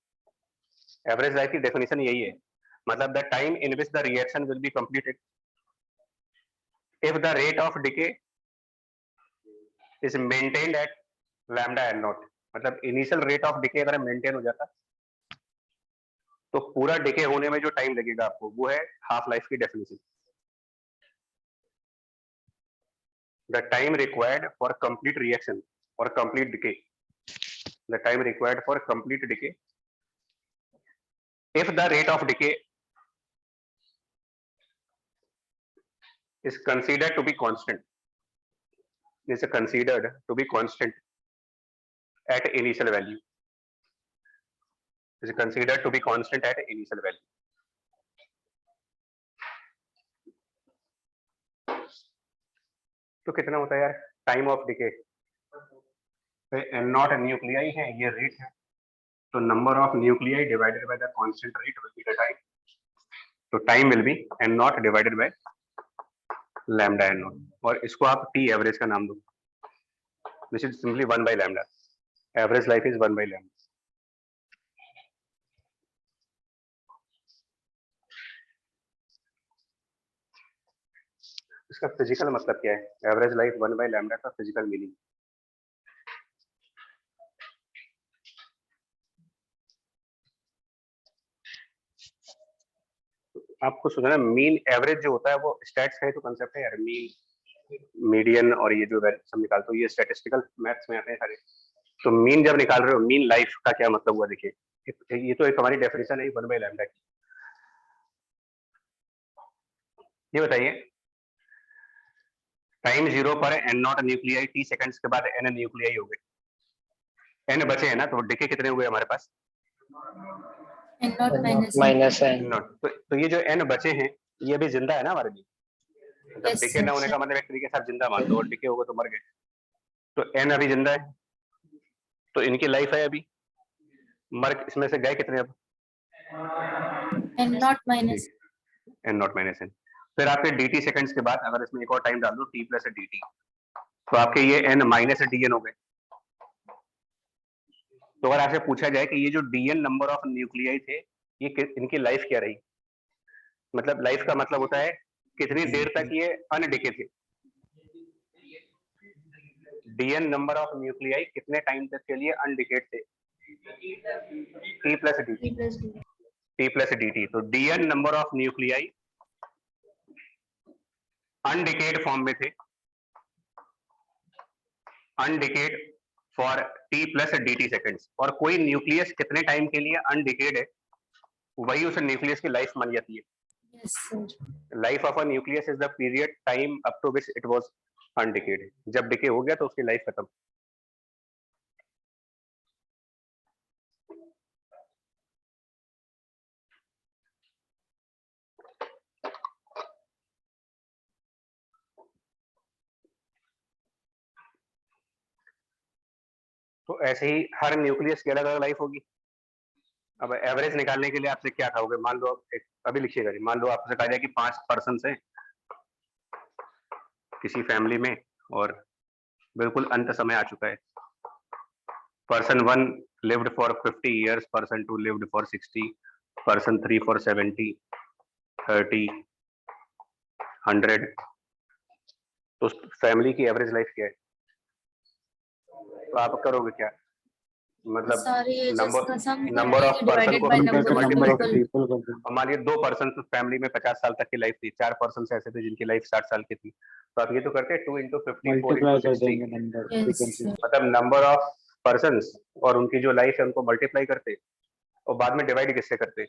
एवरेज लाइफ की डेफिनेशन यही है, मतलब the time in which the reaction will be completed if the rate of decay is maintained at lambda N naught, मतलब इनिशियल रेट ऑफ डिके अगर मेंटेन हो जाता तो पूरा डिके होने में जो टाइम लगेगा आपको वो है हाफ लाइफ की definition. The time required for complete reaction और complete decay, the time required for complete decay if the rate of decay is considered to be constant, is considered to be constant at initial value, is considered to be constant at initial value. तो कितना होता है यार time of decay? n naught nuclei है, ये rate है, तो number of nuclei divided by the constant rate will be the time. तो time will be n naught divided by lambda n naught, और इसको आप टी एवरेज का नाम दो, which is simply 1 by lambda. Average life is 1 by lambda. इसका physical मतलब क्या है? एवरेज लाइफ 1 by lambda का फिजिकल मीनिंग। आपको सुना ना, मीन एवरेज जो होता है वो स्टैट्स का ही तो कंसेप्ट है यार, मीन मीडियन और ये जो सब निकालते हो ये स्टैटिस्टिकल मैथ्स में आते हैं सारे। तो मीन जब निकाल रहे हो, मीन लाइफ का क्या मतलब हुआ? देखिए ये तो एक हमारी डेफिनेशन है 1 by lambda की। ये बताइए टाइम 0 पर n naught nuclei t seconds के बाद n न्यूक्लियाई हो गए, n बचे हैं ना, तो डिके कितने हुए हमारे पास? n not minus n। Not. तो ये जो n बचे हैं ये भी जिंदा है ना हमारे लिए, मतलब Yes, डिके ना होने का मतलब एक तरीके से आप जिंदा मान लो, और डिके होगा तो मर गए। तो n अभी जिंदा है, तो इनकी लाइफ है अभी, मर इसमें से गए कितने अब? n not minus n not minus n। फिर आपके dt सेकंड्स के बाद अगर इसमें एक और टाइम डाल दो t प्लस dt, तो आपके ये n माइनस dn हो गए। तो अगर आपसे पूछा जाए कि ये जो dn नंबर ऑफ न्यूक्लियाई थे, ये इनकी लाइफ क्या रही? मतलब लाइफ का मतलब होता है कितनी देर तक ये अनडिके थे। dn नंबर ऑफ न्यूक्लियाई कितने टाइम तक के लिए अनडिकेट थे? t plus dt। तो dn number of nuclei undecayed form में थे, undecayed for t plus dt seconds, और कोई न्यूक्लियस कितने टाइम के लिए अनडिकेड है वही उस न्यूक्लियस की लाइफ मान जाती है। Yes sir. Life of a nucleus is the period time up to which it was undecayed. जब डिके हो गया तो उसकी लाइफ खत्म। तो ऐसे ही हर न्यूक्लियस की अलग अलग लाइफ होगी। अब एवरेज निकालने के लिए आपसे क्या कहोगे? मान लो अभी लिखिएगा, मान लो आपसे कहा जाए कि 5 पर्सन हैं किसी फैमिली में और बिल्कुल अंत समय आ चुका है। Person 1 lived for 50 years, person 2 lived for 60, person 3 for 70, 30, 100। तो फैमिली की एवरेज लाइफ क्या है? तो आप करोगे क्या? मतलब सारे एजेस का सम नंबर ऑफ पर्सन को divided by number of people. मान लीजिए 2 पर्सन फैमिली में 50 साल तक की लाइफ थी, 4 पर्सन ऐसे थे जिनकी लाइफ 60 साल की थी, तो आप ये तो करते हैं 2 into 50 4 into 60, मतलब नंबर ऑफ पर्सन्स और उनकी जो लाइफ है उनको मल्टीप्लाई करते और बाद में डिवाइड किससे करते?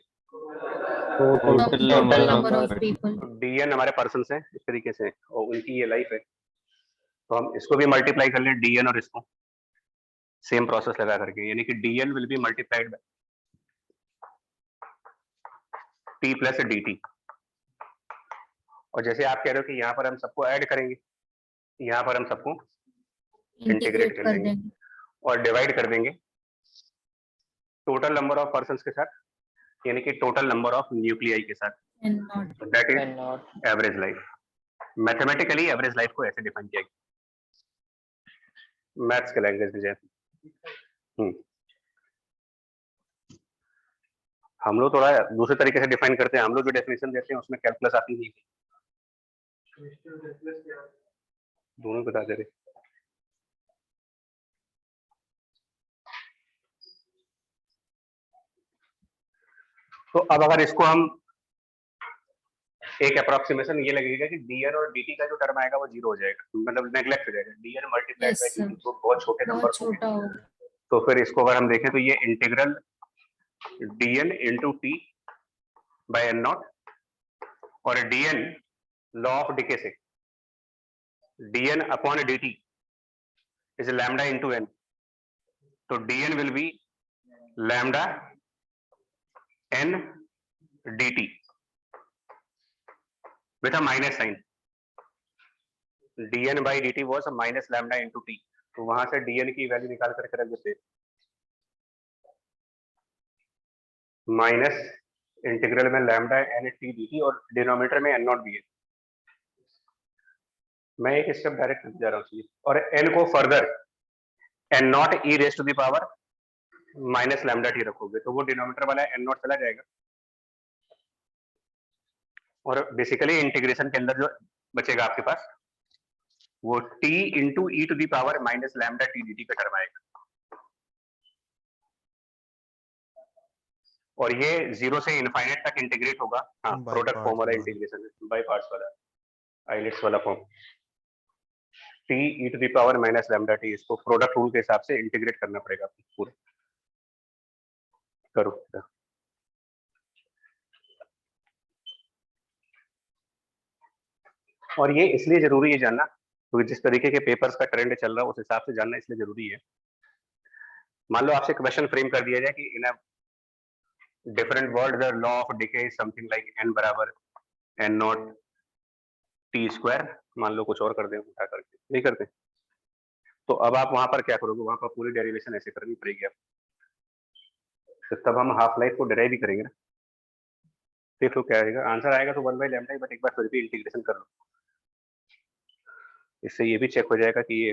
Total number of people. dn हमारे पर्सन्स हैं इस तरीके से और उनकी ये लाइफ है, तो हम इसको भी मल्टीप्लाई कर लें dn और इसको, सेम प्रोसेस लगा करके, यानी कि dn will be multiplied bye t plus dt। और जैसे आप कह रहे हो कि यहाँ पर हम सबको ऐड करेंगे, यहाँ पर हम सबको इंटीग्रेट कर देंगे और डिवाइड कर देंगे टोटल नंबर ऑफ पर्सन्स के साथ, यानी कि टोटल नंबर ऑफ न्यूक्लियाई के साथ। That is average life. Mathematically average life को ऐसे डिफाइन किया गया मैथ्स के लैंग्वेज में जैसे। हम लोग थोड़ा दूसरे तरीके से डिफाइन करते हैं, हम लोग जो डेफिनेशन देते हैं उसमें कैलकुलस आती नहीं, दोनों बता दे रहे। तो अब अगर इसको हम एक अप्रोक्सीमेशन ये लगेगा कि dn और dt का जो टर्म आएगा वो 0 हो जाएगा, मतलब नेग्लेक्ट हो जाएगा, dn multiplied Yes, by sir. dt तो बहुत छोटे नंबर बहुत छोटा होगा। तो फिर इसको अगर हम देखें तो ये integral dn into T by N naught, और dn लॉ ऑफ डिके से dn upon dt is lambda into n, तो dn will be lambda n dt with a minus sign. dn by dt was a minus lambda into t, तो वहां से dn की value निकाल करके रख देते, माइनस इंटीग्रल में लैम्डा एन टी dt और डिनोमिनेटर में n नॉट भी है। मैं एक स्टेप डायरेक्ट जा रहा हूँ और n को further n naught e raise to the power minus lambda T रखोगे तो वो डिनोमिनेटर वाला n नॉट चला जाएगा, और बेसिकली इंटीग्रेशन के अंदर जो बचेगा आपके पास वो t into E to the power minus lambda T dt का टर्म आएगा, और ये 0 से इनफाइनाइट तक इंटीग्रेट होगा। हाँ, By प्रोडक्ट parts फॉर्म वाला वाला। इंटीग्रेशन है, बाय पार्ट्स वाला, आइलेट्स वाला form, t E to the power minus lambda T, इसको प्रोडक्ट रूल के हिसाब से इंटीग्रेट करना पड़ेगा आपको पूरा। करो। और ये इसलिए जरूरी है जानना क्योंकि जिस तरीके के पेपर्स का ट्रेंड चल रहा है उस हिसाब से जानना इसलिए जरूरी है। मान लो आपसे क्वेश्चन फ्रेम कर दिया जाए कि in a different world the law of decay is something like n बराबर n नॉट टी स्क्वायर, मान लो कुछ और कर दें उठा करके, नहीं करते, तो अब आप वहां पर क्या करोगे, वहां पर पूरी डेरिवेशन ऐसे करनी पड़ेगी आप, तो तब हम हाफ लाइफ को डिराइव भी करेंगे ना, फिर तो क्या आएगा, आंसर आएगा तो 1/λ, बट एक बार फिर भी इंटीग्रेशन कर लो, इससे ये भी चेक हो जाएगा कि ये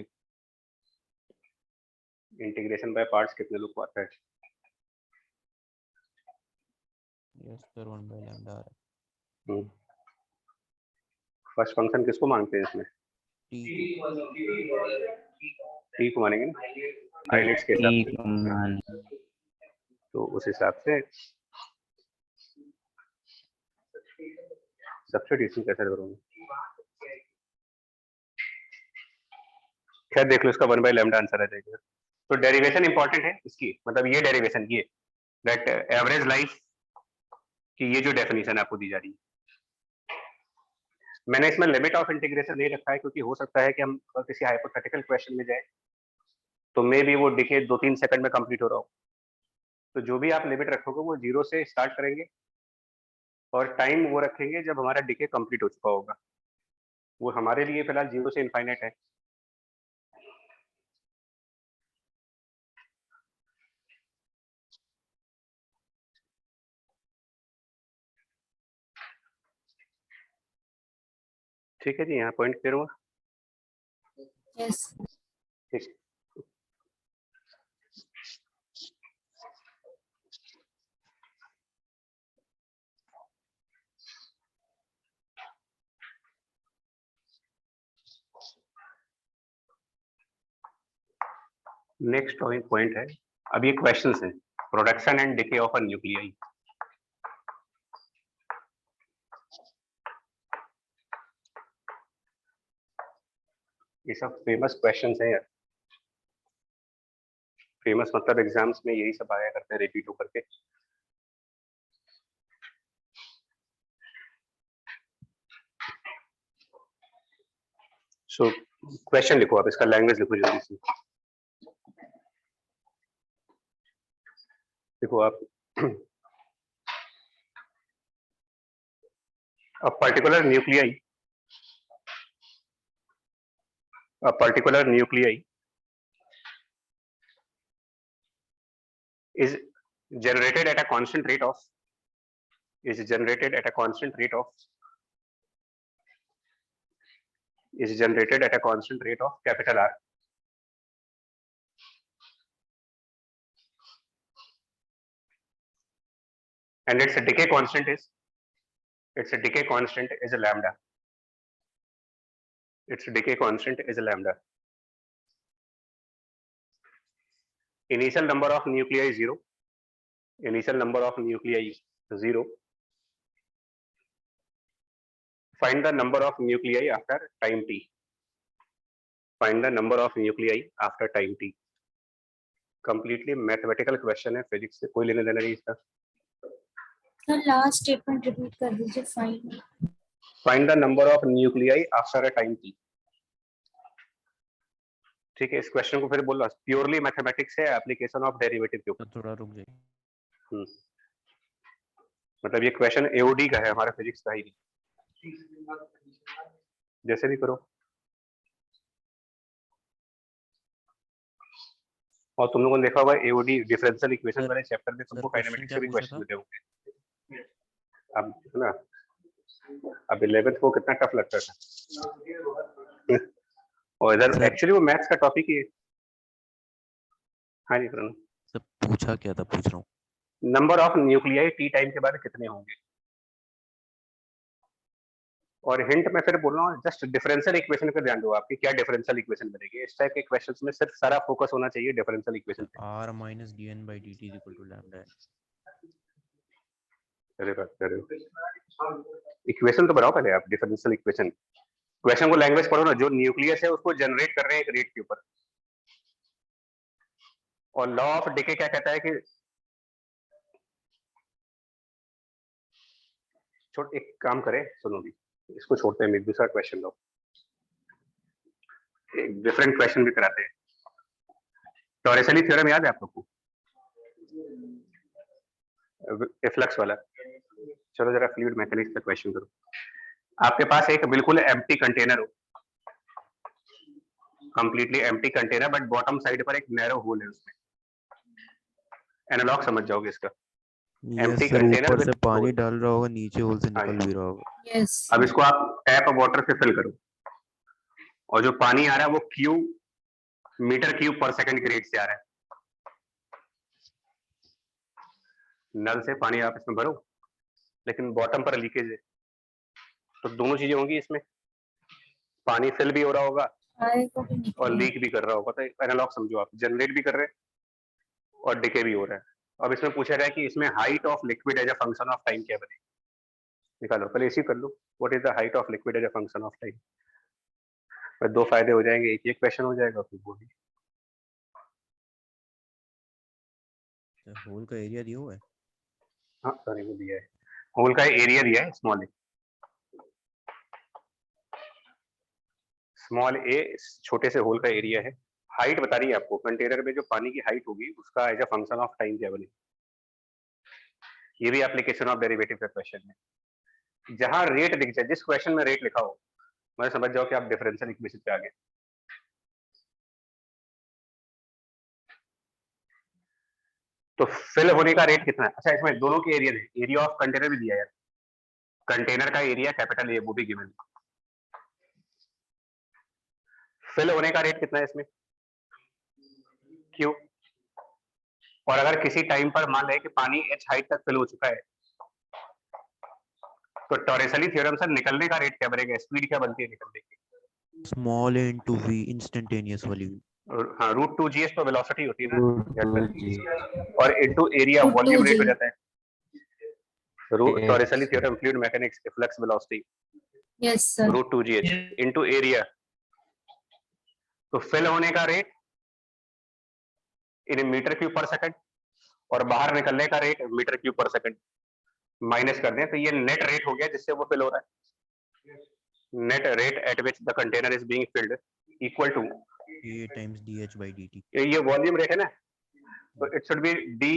इंटीग्रेशन बाय पार्ट्स कितने लोग को आता है। यस सर 1/λ आ रहा है। फर्स्ट फंक्शन किसको मानते हैं इसमें, टी को मानेंगे ना, आइलेट्स के हिसाब से, तो उस हिसाब से सब्स्टिट्यूशन कैसे करूंगा, खैर देख लो, इसका 1/λ आंसर आ जाएगा। तो डेरिवेशन इंपॉर्टेंट है इसकी, मतलब ये डेरिवेशन ये दैट एवरेज लाइफ की ये जो डेफिनेशन आपको दी जा रही है, मैंने इसमें लिमिट ऑफ इंटीग्रेशन नहीं रखा है क्योंकि हो सकता है कि हम किसी हाइपोथेटिकल क्वेश्चन में जाए तो मे भी वो डिके 2-3 सेकंड में कंप्लीट हो रहा हो, तो जो भी आप लिमिट रखोगे वो 0 से स्टार्ट करेंगे और टाइम वो रखेंगे जब हमारा डिके कंप्लीट हो चुका होगा, वो हमारे लिए फिलहाल 0 से इनफाइनाइट है। ठीक है जी, यहाँ पॉइंट क्लियर हुआ। Yes. ठीक, नेक्स्ट पॉइंट है, अब ये क्वेश्चंस हैं, production and decay of a nuclei. ये सब फेमस क्वेश्चंस हैं यार, फेमस मतलब एग्जाम्स में यही सब आया करते हैं रिपीट होकर के। सो क्वेश्चन लिखो आप, इसका लैंग्वेज लिखो जल्दी से, देखो आप, a particular nuclei is generated at a constant rate of capital R, and its decay constant is lambda. Its decay constant is lambda. Initial number of nuclei is 0. Initial number of nuclei 0. Find the number of nuclei after time t. Find the number of nuclei after time t. Completely mathematical question है, physics से कोई लेने देना नहीं इसका. Sir last statement repeat कर दीजिए. Find the number of nuclei after a time t. ठीक है, इस क्वेश्चन को फिर बोल रहा प्योरली मैथमेटिक्स है, एप्लीकेशन ऑफ डेरिवेटिव के ऊपर. थोड़ा रुक जाइए. मतलब ये क्वेश्चन एओडी का है, हमारा फिजिक्स का ही नहीं. जैसे भी करो. और तुम लोगों ने देखा होगा एओडी डिफरेंशियल इक्वेशन वाले चैप्टर में तुमको काइनेमेटिक्स के भी क्वेश्चन मिलते होंगे. अब है ना, अब 11th को कितना टफ लगता था. और इधर एक्चुअली वो मैथ्स का टॉपिक ही है. हाँ जी प्रणव. सब पूछा क्या था, पूछ रहा हूँ. Number of nuclei T time के बाद कितने होंगे. और हिंट मैं फिर बोल रहा हूँ, जस्ट डिफरेंशियल इक्वेशन पे ध्यान दो. आपकी क्या डिफरेंशियल इक्वेशन बनेगी. इस टाइप के क्वेश्चंस में सिर्फ सारा फोकस होना चाहिए डिफरेंशियल इक्वेशन पे. r minus dn by dt is equal to lambda. अरे बात कर रहे हो, इक्वेशन तो बनाओ पहले आप. डिफरेंशियल इक्वेशन क्वेश्चन को लैंग्वेज पढ़ो ना. जो न्यूक्लियस है उसको जनरेट कर रहे हैं एक रेट के ऊपर. और लॉ ऑफ डिके क्या कहता है कि छोड़, एक काम करें, सुनो भी, इसको छोड़ते हैं. दूसरा क्वेश्चन लो, एक डिफरेंट क्वेश्चन भी कराते हैं. टॉरेसली थ्योरम याद है आप लोग को, एफ्लक्स वाला. चलो जरा फ्लूइड मैकेनिक्स का क्वेश्चन करो. आपके पास एक बिल्कुल एम्प्टी कंटेनर हो, completely empty container, but bottom side पर एक नैरो होल है. उसमें एनालॉग समझ जाओगे इसका. एम्प्टी कंटेनर ऊपर से पानी डाल रहा होगा, नीचे होल से निकल भी रहा होगा. यस. अब इसको आप टैप वाटर से फिल करो, और जो पानी आ रहा है वो मीटर क्यूब पर सेकंड के रेट से आ रहा है. नल से पानी आप इसमें भरो, लेकिन बॉटम पर लीकेज है, तो दोनों चीजें होंगी इसमें. पानी फिल भी हो रहा होगा और लीक भी कर रहा होगा. तो एनालॉग समझो आप, जनरेट भी कर रहे हैं और डिके भी हो रहा है. अब इसमें पूछा गया कि इसमें height of liquid as a function of time क्या बनेगी. निकालो पहले, इसी कर लो. What is the height of liquid as a function of time. फिर दो फायदे हो जाएंगे, एक ये क्वेश्चन हो जाएगा, फिर वो भी. होल का एरिया दिया हुआ है. हाँ सॉरी, वो दिया है. होल का एरिया दिया है, स्मॉल ए छोटे से होल का एरिया है. हाइट बता रही है आपको, कंटेनर में जो पानी की हाइट होगी उसका as a function of time क्या बनेगी. ये भी एप्लीकेशन ऑफ डेरिवेटिव का क्वेश्चन है. जहां रेट दिख जाए, जिस क्वेश्चन में रेट लिखा हो, मैं समझ जाओ कि आप डिफरेंशियल इक्वेशन पे आ गए. तो फिल होने का रेट कितना है. अच्छा, इसमें दोनों के एरिया है. एरिया ऑफ कंटेनर भी दिया है, कंटेनर का एरिया कैपिटल ए वो भी गिवन. फिल होने का रेट कितना है इसमें, क्यू. और अगर किसी टाइम पर मान लें कि पानी एच हाइट तक फिल हो चुका है, तो टॉरेसली थ्योरम से निकलने का रेट क्या बनेगा, स्पीड क्या बनती है निकलने की. Small A into V, instantaneous वाली. हाँ, √2gs तो वेलोसिटी होती है ना, और इनटू एरिया वॉल्यूम रेट हो जाता है. Torricelli theorem, fluid mechanics, flux velocity. Yes sir. √2gh into area. तो फिल होने का रेट इन मीटर क्यूब पर सेकंड, और बाहर निकलने का रेट मीटर क्यूब पर सेकंड. माइनस कर दें तो ये नेट रेट हो गया जिससे वो फिल हो रहा है. Net rate at which the container is being filled equal to a times dh by dt. ये वॉल्यूम रेट है ना, तो it should be d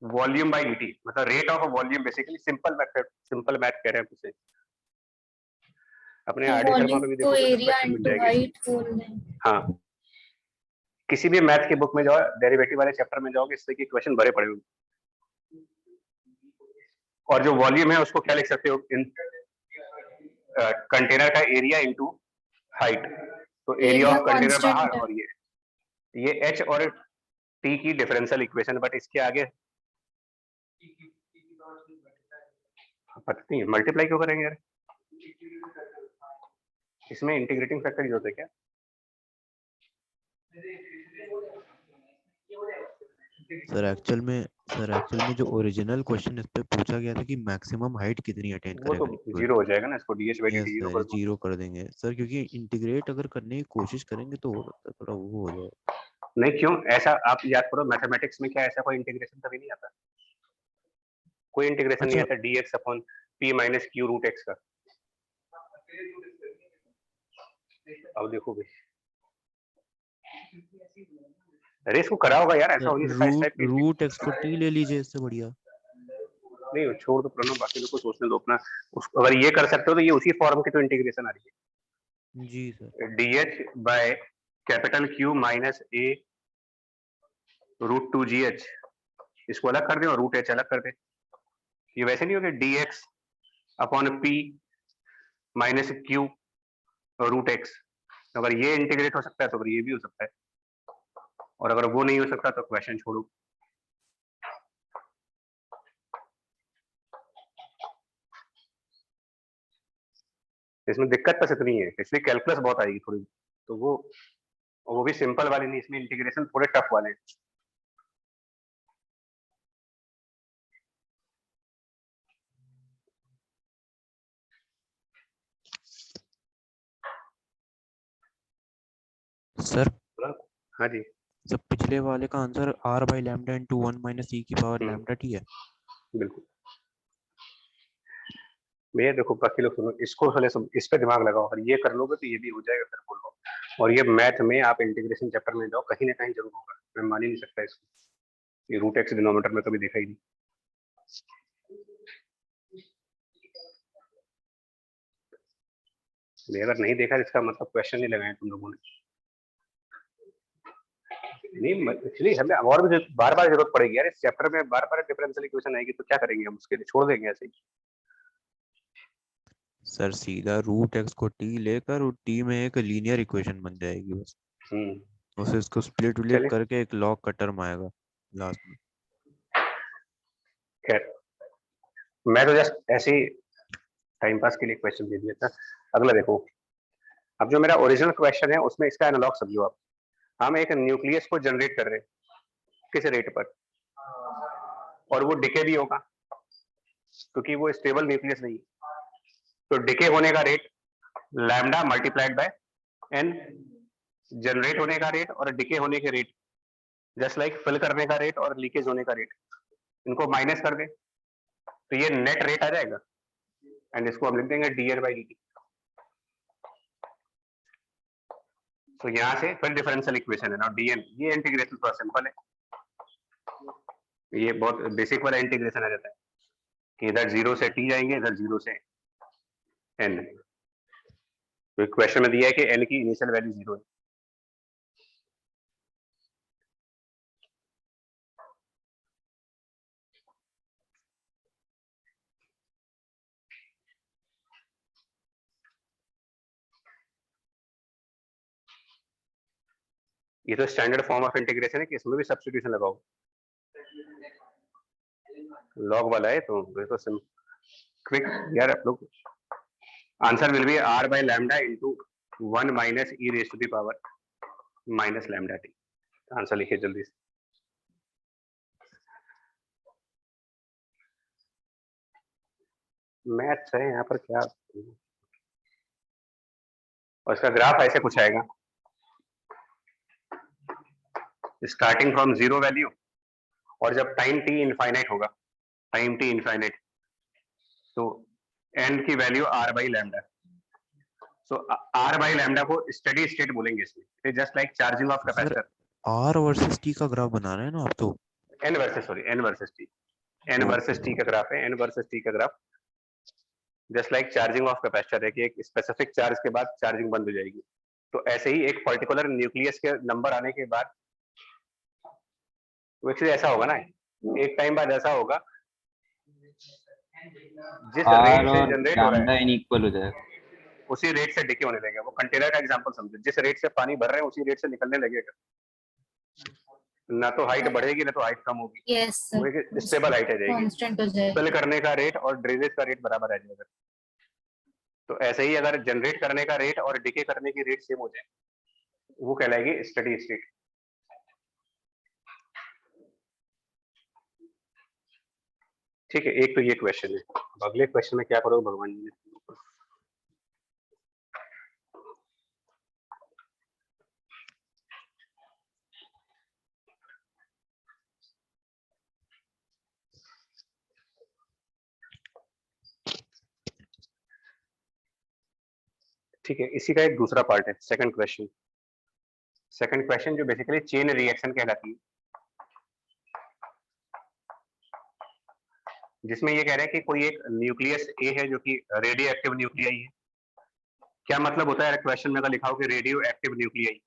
volume by dt. मतलब rate of volume. Basically simple math कह रहे हैं उसे. अपने आरडी शर्मा पे भी देखो, एरिया इनटू हाइट होल है. हाँ, किसी भी मैथ के बुक में जाओ, डेरिवेटिव वाले चैप्टर में जाओगे, इस तरह के क्वेश्चन भरे पड़े होंगे. और जो वॉल्यूम है उसको क्या लिख सकते हो, इन कंटेनर का एरिया इनटू हाइट. तो एरिया ऑफ कंटेनर बाहर, और ये एच और टी की डिफरेंशियल इक्वेशन. बट इसके आगे पता नहीं मल्टीप्लाई क्यों करेंगे यार, इसमें इंटीग्रेटिंग फैक्टर की जरूरत है क्या. सर एक्चुअल में सर एक्चुअल में जो ओरिजिनल क्वेश्चन इस पे पूछा गया था कि मैक्सिमम हाइट कितनी अटेन वो तो करेगा लिक्विड। जीरो हो जाएगा ना, इसको D H by D yes T zero sir, कर दो। जीरो कर देंगे सर, क्योंकि इंटीग्रेट अगर करने की कोशिश करेंगे तो हो सकता है थोड़ा वो हो जाए। नहीं क्यों ऐसा, आप याद करो मैथमेटिक्स में क्या ऐसा कोई इंटीग्रेशन कभी नहीं आता, कोई इंटीग्रेशन नहीं अच्छा, आता d x upon p minus q root x का। अब देखो भाई, अरे इसको करा होगा यार, ऐसा हो नहीं सकता इस टाइप की रूट एक्स को टी ले लीजिए, इससे बढ़िया। नहीं छोड़ दो प्रणव, बाकी लोग को सोचने दो अपना। अगर ये कर सकते हो तो ये उसी फॉर्म की तो इंटीग्रेशन आ रही जी सर। है, D H by capital Q minus A root two G H, इसको अलग कर दे और रूट एच अलग कर दे। ये वैसे नहीं होगा d x upon p minus q root x, अगर ये इंटीग्रेट हो सकता है तो फिर ये भी हो सकता है, और अगर वो नहीं हो सकता तो क्वेश्चन छोड़ो। इसमें दिक्कत बस इतनी है, इसलिए कैलकुलस बहुत आएगी थोड़ी, तो वो भी सिंपल वाले नहीं, इसमें इंटीग्रेशन थोड़े टफ वाले हैं। सर हाँ जी सर, पिछले वाले का answer r by lambda into 1 minus E की पावर लैम्डा टी है। बिल्कुल। भैया देखो बाकी लोग सुनो, इसको पहले इस पे दिमाग लगाओ, और ये कर लोगे तो ये भी हो जाएगा फिर बोलो। और ये मैथ में आप इंटीग्रेशन चैप्टर में जाओ, कहीं ना कहीं जरूर होगा, मैं मान ही नहीं सकता इसको, ये रूट एक्स डिनोमिनेटर में कभी देखा ही नहीं। अगर नहीं देखा इसका मतलब क्वेश्चन नहीं लगाए तुम लोगों ने। नहीं एक्चुअली हमें और भी बार बार जरूरत पड़ेगी यार, इस चैप्टर में बार बार डिफरेंशियल इक्वेशन आएगी तो क्या करेंगे हम, उसके लिए छोड़ देंगे ऐसे ही। सर सीधा रूट एक्स को टी लेकर टी में एक लीनियर इक्वेशन बन जाएगी बस, उसे इसको स्प्लिट विलिट करके एक लॉग का टर्म आएगा लास्ट में। खैर मैं तो जस्ट ऐसे ही टाइम पास के लिए क्वेश्चन दे दिया था। अगला देखो, अब जो मेरा ओरिजिनल क्वेश्चन है उसमें इसका एनालॉग समझो आप। हम एक न्यूक्लियस को जनरेट कर रहे हैं किस रेट पर, और वो डिके भी होगा क्योंकि वो स्टेबल न्यूक्लियस नहीं है, तो डिके होने का rate lambda multiplied by n, generate होने का रेट और डिके होने के रेट जस्ट लाइक फिल करने का रेट और लीकेज होने का रेट, इनको माइनस कर दे तो ये नेट रेट आ जाएगा, एंड इसको हम लिख देंगे d n by d t. तो यहां से फिर डिफरेंशियल इक्वेशन है ना डी एन, ये इंटीग्रेशन थोड़ा सिंपल है, ये बहुत बेसिक वाला इंटीग्रेशन आ जाता है कि इधर 0 से t जाएंगे, इधर 0 से n। तो क्वेश्चन में दिया है कि n की इनिशियल वैल्यू 0 है, ये तो स्टैंडर्ड फॉर्म ऑफ इंटीग्रेशन है कि इसमें भी सब्स्टिट्यूशन लगाओ, लॉग वाला है तो ये तो क्विक यार आप लोग। Answer will be r by lambda into 1 minus e raise to the power minus lambda t। Answer लिखिए जल्दी से। मैथ्स है यहाँ पर क्या, और इसका ग्राफ ऐसे कुछ आएगा, स्टार्टिंग फ्रॉम 0 वैल्यू, और जब टाइम t इनफाइनाइट होगा, टाइम t इनफाइनाइट, तो n की value r by lambda. So r by lambda को स्टेडी स्टेट बोलेंगे इसमें, just like charging of capacitor. r versus t का ग्राफ बना रहे हैं ना आप, तो n versus t, n versus t का ग्राफ है, n वर्सेस t का graph just like charging of capacitor है कि एक स्पेसिफिक चार्ज के बाद चार्जिंग बंद हो जाएगी, तो ऐसे ही एक पर्टिकुलर न्यूक्लियस के नंबर आने के बाद तो एक्चुअली ऐसा होगा ना, एक टाइम बाद ऐसा होगा जिस रेट से जनरेट हो रहा है इक्वल हो जाएगा, उसी रेट से डिके होने लगेगा। वो कंटेनर का एग्जांपल समझो, जिस रेट से पानी भर रहे हैं उसी रेट से निकलने लगेगा, ना तो हाइट बढ़ेगी ना तो हाइट कम होगी, यस वो सर, एक स्टेबल हाइट आ जाएगी, कांस्टेंट हो जाएगा। फिल करने का रेट और ड्रेनेज का रेट बराबर आ जाएगा। तो ऐसे ही अगर जनरेट करने का रेट और डिके करने की रेट सेम हो जाए, वो कहलाएगी स्टेडी स्टेट। ठीक है, एक तो ये क्वेश्चन है। अब अगले क्वेश्चन में क्या करोगे भगवान जी ने। ठीक है, इसी का एक दूसरा पार्ट है, सेकंड क्वेश्चन। सेकंड क्वेश्चन जो बेसिकली चेन रिएक्शन कहलाती है, जिसमें ये कह रहा है कि कोई एक न्यूक्लियस ए है जो कि रेडियो एक्टिव न्यूक्लियाई है। क्या मतलब होता है क्वेश्चन में अगर लिखा हो कि radio active nuclei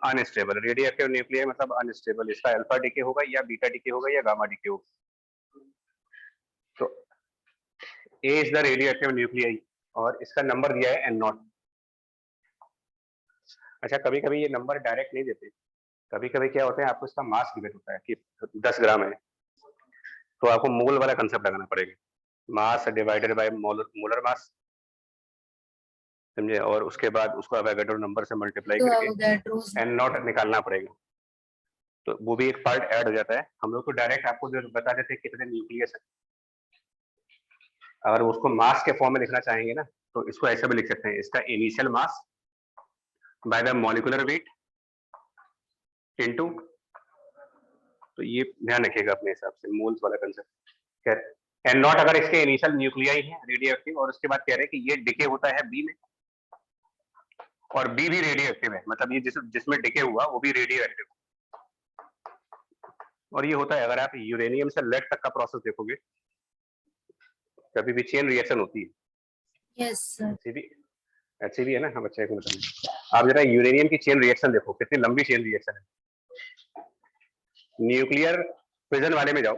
unstable, radio active nuclei मतलब अनस्टेबल, इसका अल्फा डीके होगा या बीटा डीके होगा या गामा डीके होगा। तो A is the radioactive nuclei और इसका नंबर दिया है N0। अच्छा, कभी कभी ये नंबर डायरेक्ट नहीं देते, कभी कभी क्या होता है आपको इसका मास गिवन होता है कि 10 ग्राम है, तो आपको मोल वाला कंसेप्ट लगाना पड़ेगा, mass divided by molar mass, समझे, और उसके बाद उसको एवोगाड्रो नंबर से मल्टीप्लाई तो करके Avogadro's N0 निकालना पड़ेगा। तो वो भी एक पार्ट ऐड हो जाता है। हम लोग तो डायरेक्ट आपको जो बता देते हैं कितने न्यूक्लियस है, अगर उसको मास के फॉर्म में लिखना चाहेंगे ना तो इसको ऐसे भी लिख सकते हैं, इसका initial mass by the molecular weight into, तो ये ध्यान रखिएगा अपने हिसाब से मोल्स वाला कंसेप्ट। खैर N0 अगर इसके इनिशियल न्यूक्लियाई है रेडियो एक्टिव, और उसके बाद कह रहे हैं कि ये डिके होता है बी में और बी भी रेडियो एक्टिव है, मतलब ये जिसमें डिके हुआ वो भी रेडियो एक्टिव। और ये होता है, अगर आप यूरेनियम से लेड तक का प्रोसेस देखोगे, कभी भी चेन रिएक्शन होती है। yes sir. ऐसे भी है ना। हम बच्चे को बताएंगे, आप जरा यूरेनियम की चेन रिएक्शन देखो, कितनी लंबी चेन रिएक्शन है। न्यूक्लियर फिजन वाले में जाओ,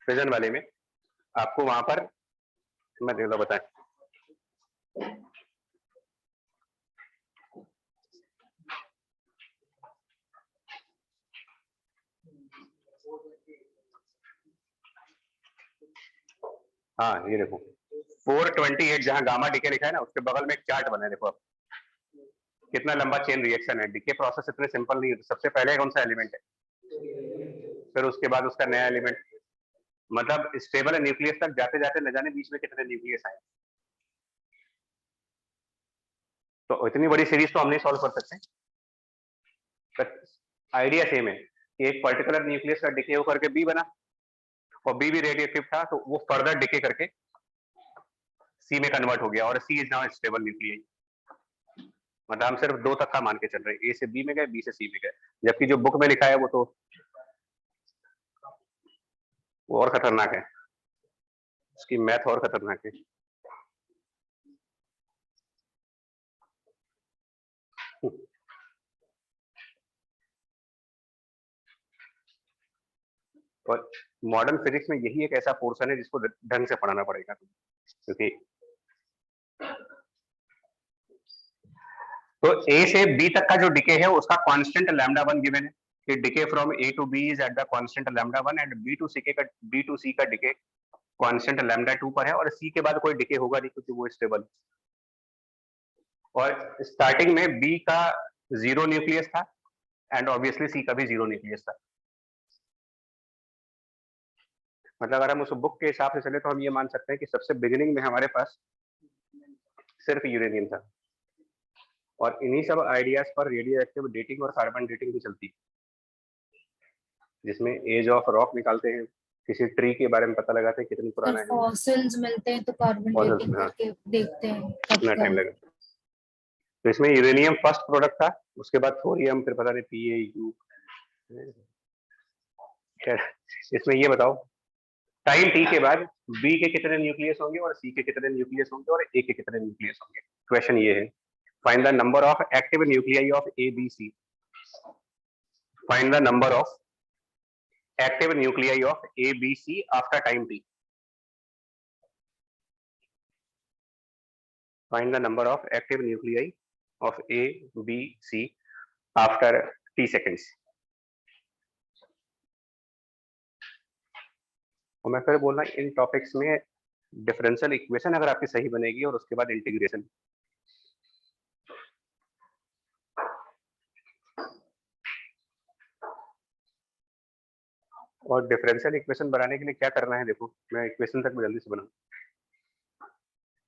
फिजन वाले में आपको वहां पर मैं देख लो बताएं, हाँ ये देखो 428 जहां गामा डीके लिखा है ना, उसके बगल में एक चार्ट बना है, देखो आप कितना लंबा चेन रिएक्शन है। डीके प्रोसेस इतने सिंपल नहीं है। सबसे पहले कौन सा एलिमेंट है, फिर उसके बाद उसका नया एलिमेंट, मतलब स्टेबल न्यूक्लियस तक जाते जाते न जाने बीच में कितने न्यूक्लियस आए। तो इतनी बड़ी सीरीज तो हम नहीं सॉल्व कर सकते, पर आइडिया सेम है कि एक पर्टिकुलर न्यूक्लियस का डिके होकर के बी बना और बी भी रेडियोएक्टिव था, तो वो फर्दर डिके करके सी में कन्वर्ट हो गया और सी इज नाउ स्टेबल न्यूक्लियाई। मतलब हम सिर्फ 2 तक का मान के चल रहे हैं, ए से बी में गए, बी से सी में गए, जबकि जो बुक में लिखा है वो तो वो और खतरनाक है, उसकी मैथ और खतरनाक है। और मॉडर्न फिजिक्स में यही एक ऐसा पोर्शन है जिसको ढंग से पढ़ाना पड़ेगा, क्योंकि तो ए से बी तक का जो डिके है उसका कांस्टेंट λ1 गिवन है कि decay from A to B is at the constant λ1 and B to C का डिके कांस्टेंट λ2 पर है, और सी के बाद कोई डिके होगा नहीं क्योंकि वो स्टेबल। और स्टार्टिंग में बी का 0 न्यूक्लियस था एंड ऑब्वियसली सी का भी 0 न्यूक्लियस था। मतलब अगर हम उस बुक के हिसाब से चले तो हम ये मान सकते हैं कि सबसे बिगिनिंग में हमारे पास सिर्फ यूरेनियम था, और इन्हीं सब आइडियाज पर रेडियो एक्टिव डेटिंग और कार्बन डेटिंग भी चलती है, जिसमें एज ऑफ रॉक निकालते हैं, किसी ट्री के बारे में पता लगाते हैं कितनी पुराना है, फॉसिल्स मिलते हैं तो कार्बन Fossils डेटिंग में, हाँ। करके देखते हैं कितना कब टाइम का। लगा। तो इसमें यूरेनियम फर्स्ट प्रोडक्ट था, उसके बाद थोरियम, फिर पता नहीं PaU। खैर इसमें ये बताओ टाइम टी के बाद बी के कितने न्यूक्लियस होंगे और सी के कितने न्यूक्लियस होंगे और ए के कितने न्यूक्लियस होंगे। क्वेश्चन ये है, find the number of active nuclei of A B C. Find the number of active nuclei of A B C after time t. Find the number of active nuclei of A B C after t seconds. और मैं फिर बोल रहा इन topics में differential equation अगर आपकी सही बनेगी और उसके बाद इंटीग्रेशन, और डिफरेंशियल इक्वेशन बनाने के लिए क्या करना है, देखो मैं इक्वेशन तक जल्दी से बनाऊं।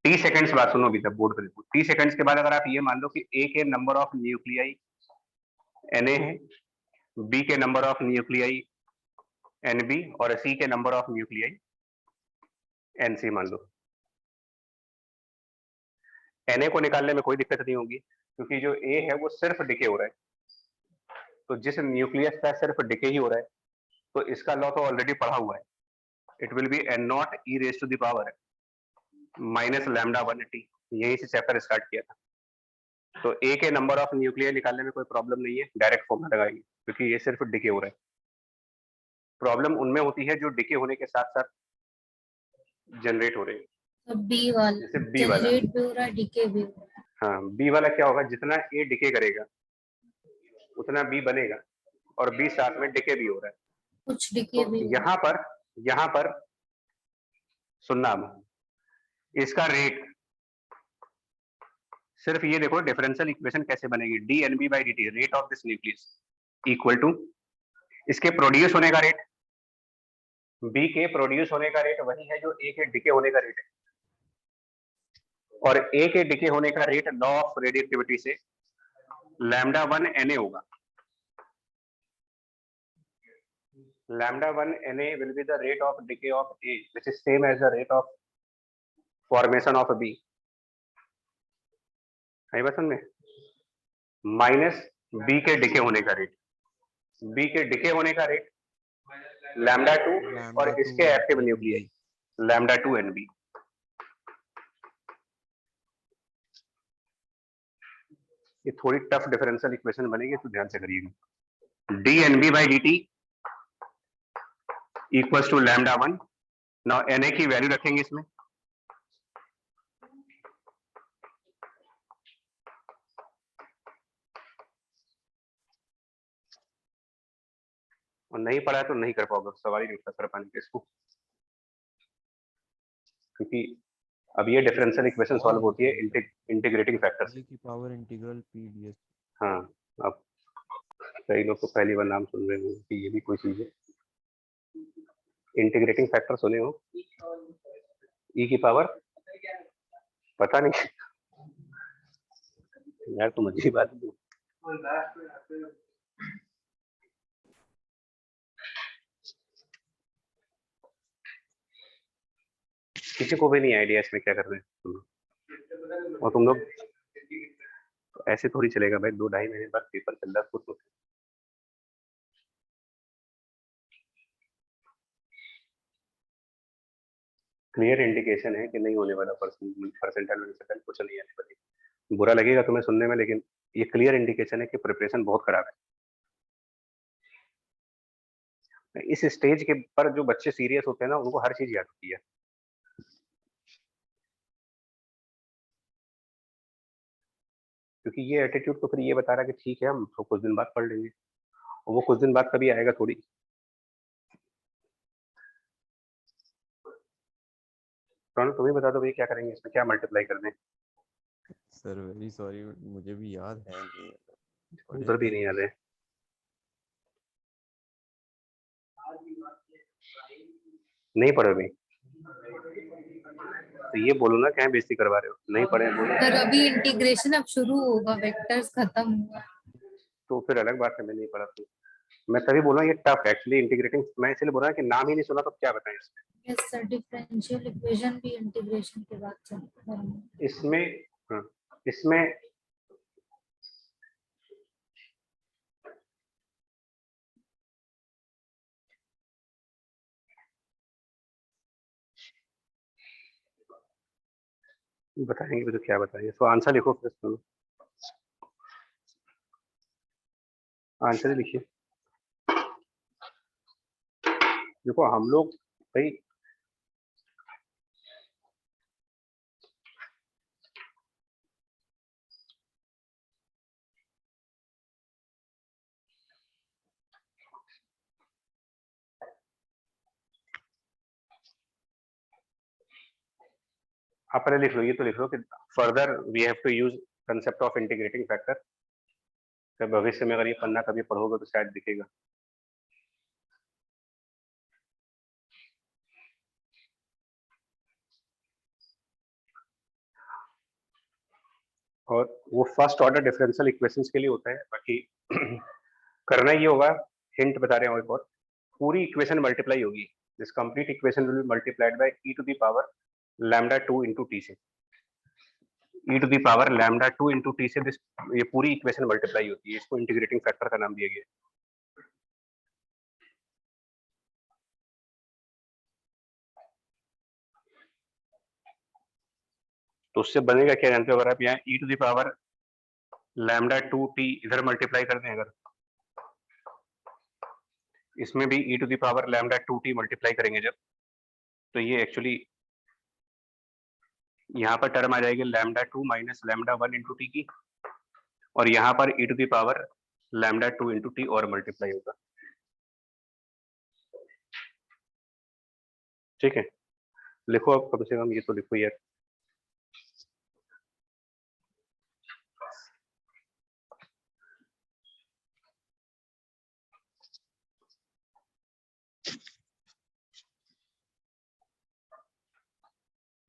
30 सेकंड्स बाद सुनो, अभी तक बोर्ड पे देखो। 30 सेकंड्स के बाद अगर आप ये मान लो कि ए के नंबर ऑफ न्यूक्लियाई Na है, बी के नंबर ऑफ न्यूक्लियाई Nb और सी के नंबर ऑफ न्यूक्लियाई Nc मान लो। Na को निकालने में कोई दिक्कत नहीं होगी क्योंकि जो A है वो सिर्फ डिके हो रहा है, तो जिस न्यूक्लियस का सिर्फ डिके ही हो रहा है तो इसका लॉ तो ऑलरेडी पढ़ा हुआ है, it will be n0 e raise to the power minus lambda 1t, यही से चैप्टर स्टार्ट किया था। तो A के नंबर ऑफ न्यूक्लियर निकालने में कोई प्रॉब्लम नहीं है, डायरेक्ट फॉर्मूला लगाएंगे क्योंकि ये सिर्फ डिके हो रहा है। प्रॉब्लम उनमें होती है जो डिके होने के साथ साथ जनरेट हो रहे हैं, तो बी वाला जैसे बी वाला। जनरेट भी हो रहा है, डिके भी हो रहा है। हाँ, बी वाला क्या होगा, जितना ए डिके करेगा उतना बी बनेगा और बी साथ में डिके भी हो रहा है। कुछ डिके तो भी हो रहा है। यहाँ पर सुनना, इसका रेट सिर्फ ये देखो डिफरेंशियल इक्वेशन कैसे बनेगी, d n b by d t, rate of this nucleus equal to इसके प्रोड्यूस होने का रेट, बी के प्रोड्यूस होने का रेट वही है जो ए के डिके होने का रेट है, और ए के डिके होने का रेट लॉ ऑफ रेडिएटिविटी से लैम्डा 1 Na होगा। Lambda 1 Na will be the rate of decay of A, which is same as the rate of formation of B। आई बात समझ में? माइनस बी के डिके होने का रेट, बी के डिके होने का रेट लैम्डा 2 और इसके एक्टिव न्यूक्लियाई लैम्डा 2 Nb। ये थोड़ी टफ डिफरेंशियल इक्वेशन बनेगी तो ध्यान से करिएगा। D n b by d t equals to lambda 1। Now Na की वैल्यू रखेंगे इसमें, और नहीं पढ़ा है तो नहीं कर पाओगे, सवाल ही नहीं उठा कर पाएंगे इसको, क्योंकि अब ये डिफरेंशियल इक्वेशन सॉल्व होती है इंटीग्रेटिंग फैक्टर से। की power integral P D S. हाँ, अब कई लोग तो पहली बार नाम सुन रहे होंगे कि ये भी कोई चीज है। इंटीग्रेटिंग फैक्टर सुने हो, ई की पावर पता नहीं यार, तुम अजीब बात है। किसी को भी नहीं आइडिया इसमें क्या कर रहे हैं, और तुम लोग ऐसे थोड़ी चलेगा भाई, 2-2.5 महीने बाद पेपर चल रहा है खुद। क्लियर इंडिकेशन है कि नहीं होने वाला परसेंटाइल कुछ नहीं आने वाली। बुरा लगेगा तुम्हें सुनने में, लेकिन ये क्लियर इंडिकेशन है कि प्रिपरेशन बहुत खराब है। इस स्टेज के पर जो बच्चे सीरियस होते हैं ना, उनको हर चीज याद होती है। क्योंकि ये एटीट्यूड तो फिर ये बता रहा है कि ठीक है हम तो कुछ दिन बाद पढ़ लेंगे, और वो कुछ दिन बाद कभी आएगा थोड़ी। तुम्हें बता दो भाई क्या करेंगे इसमें, क्या मल्टीप्लाई कर दें? सर वेरी सॉरी, मुझे भी याद है नहीं, उधर भी नहीं याद है। नहीं पढ़े भाई तो ये बोलो ना, क्या बेइज्जती करवा रहे हो, नहीं पढ़े बोलो। पर अभी इंटीग्रेशन अब शुरू होगा, वेक्टर्स खत्म हुआ। तो फिर अलग बात है, मैं नहीं पढ़ा तो मैं तभी बोल रहा हूँ ये टफ है एक्चुअली इंटीग्रेटिंग। मैं इसलिए बोल रहा हूँ कि नाम ही नहीं सुना तो क्या बताएं इसमें। यस सर, डिफरेंशियल इक्वेशन भी इंटीग्रेशन के बाद चलता है इसमें। हाँ, इसमें बताएंगे तो क्या बताएंगे, तो आंसर लिखो फिर तुम, आंसर लिखिए। देखो हम लोग भाई आप पहले लिख लो, ये तो लिख लो कि further we have to use concept of integrating factor. भविष्य में अगर ये पन्ना कभी पढ़ोगे तो शायद दिखेगा। और वो फर्स्ट ऑर्डर डिफरेंशियल इक्वेशंस के लिए होता है। बाकी करना ये होगा, हिंट बता रहे हैं एक और, पूरी इक्वेशन मल्टीप्लाई होगी, this complete equation will be multiplied by e to the power lambda 2 into t से, e to the power lambda 2 into t से दिस, ये पूरी इक्वेशन मल्टीप्लाई होती है। इसको इंटीग्रेटिंग फैक्टर का नाम दिया गया है। तो उससे बनेगा क्या जानते हो, अगर आप यहाँ e to the power lambda 2t इधर मल्टीप्लाई कर दें, अगर इसमें भी e to the power lambda 2t multiply करेंगे जब, तो ये एक्चुअली यहाँ पर टर्म आ जाएगी lambda 2 minus lambda 1 into t की, और यहाँ पर e to the power lambda 2 into t और मल्टीप्लाई होगा। ठीक है, लिखो अब कम से कम ये तो लिखो यार।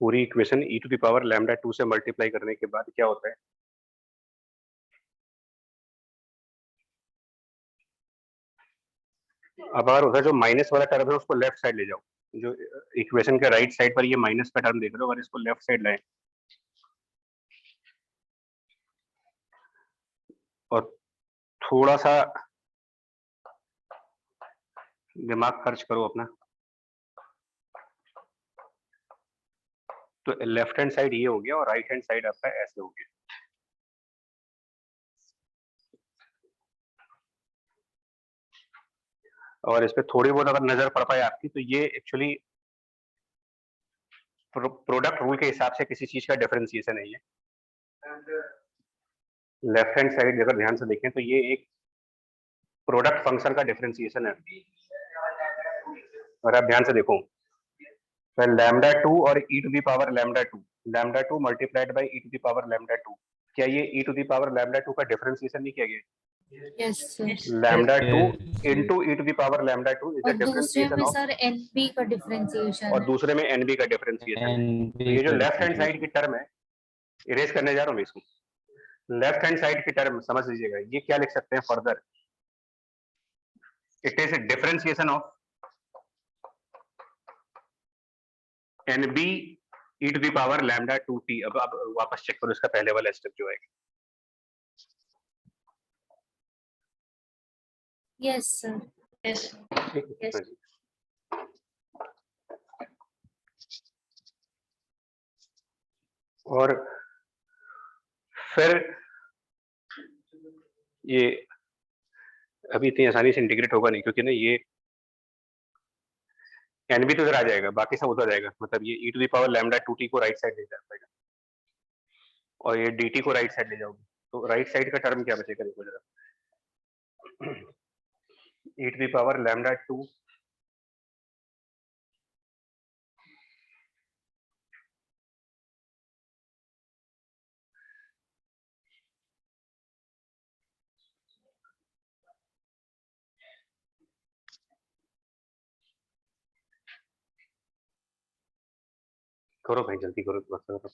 पूरी equation e to the power lambda 2 से मल्टीप्लाई करने के बाद क्या होता है, अब अगर उधर जो माइनस वाला टर्म है उसको लेफ्ट साइड ले जाओ, जो इक्वेशन के राइट साइड पर ये माइनस का टर्म देख रहे हो, अगर इसको लेफ्ट साइड लाए और थोड़ा सा दिमाग खर्च करो अपना, तो लेफ्ट हैंड साइड ये हो गया और राइट हैंड साइड आपका ऐसे हो गया। और इस पे थोड़ी बहुत अगर नजर पड़ पाए आपकी, तो ये एक्चुअली प्रोडक्ट रूल के हिसाब से किसी चीज का डिफरेंशिएशन है ये। लेफ्ट हैंड साइड अगर ध्यान से देखें तो ये एक प्रोडक्ट फंक्शन का डिफरेंशिएशन है। अगर आप ध्यान से देखो, तो लैम्डा 2 और e to the power lambda 2 multiplied by e to the power lambda 2, क्या ये e to the power lambda 2 का डिफरेंशिएशन नहीं किया गया? Yes sir. Lambda 2 into e to the power lambda 2 is the और दूसरे डिफरेंशिएशन में ऑफ, सर nb का डिफरेंशिएशन और है। दूसरे में nb का डिफरेंशिएशन है। तो ये जो लेफ्ट हैंड साइड की टर्म है, इरेज करने जा रहा हूं मैं इसको, लेफ्ट हैंड साइड की टर्म समझ लीजिएगा, ये क्या लिख सकते हैं further, it is differentiation of nb e to the power lambda 2t। अब आप वापस चेक करो इसका पहले वाला स्टेप जो है। Yes sir. यस। हाँ जी। और फिर ये अभी इतनी आसानी से इंटीग्रेट होगा नहीं, क्योंकि ना ये nb तो इधर आ जाएगा, बाकी सब उधर जाएगा, मतलब ये e to the power lambda 2t को राइट साइड ले जाएगा और ये dt को राइट साइड ले जाओगे, तो राइट साइड का टर्म क्या बचेगा देखो जरा, e to the power lambda 2 करो भाई जल्दी करो, बस करो।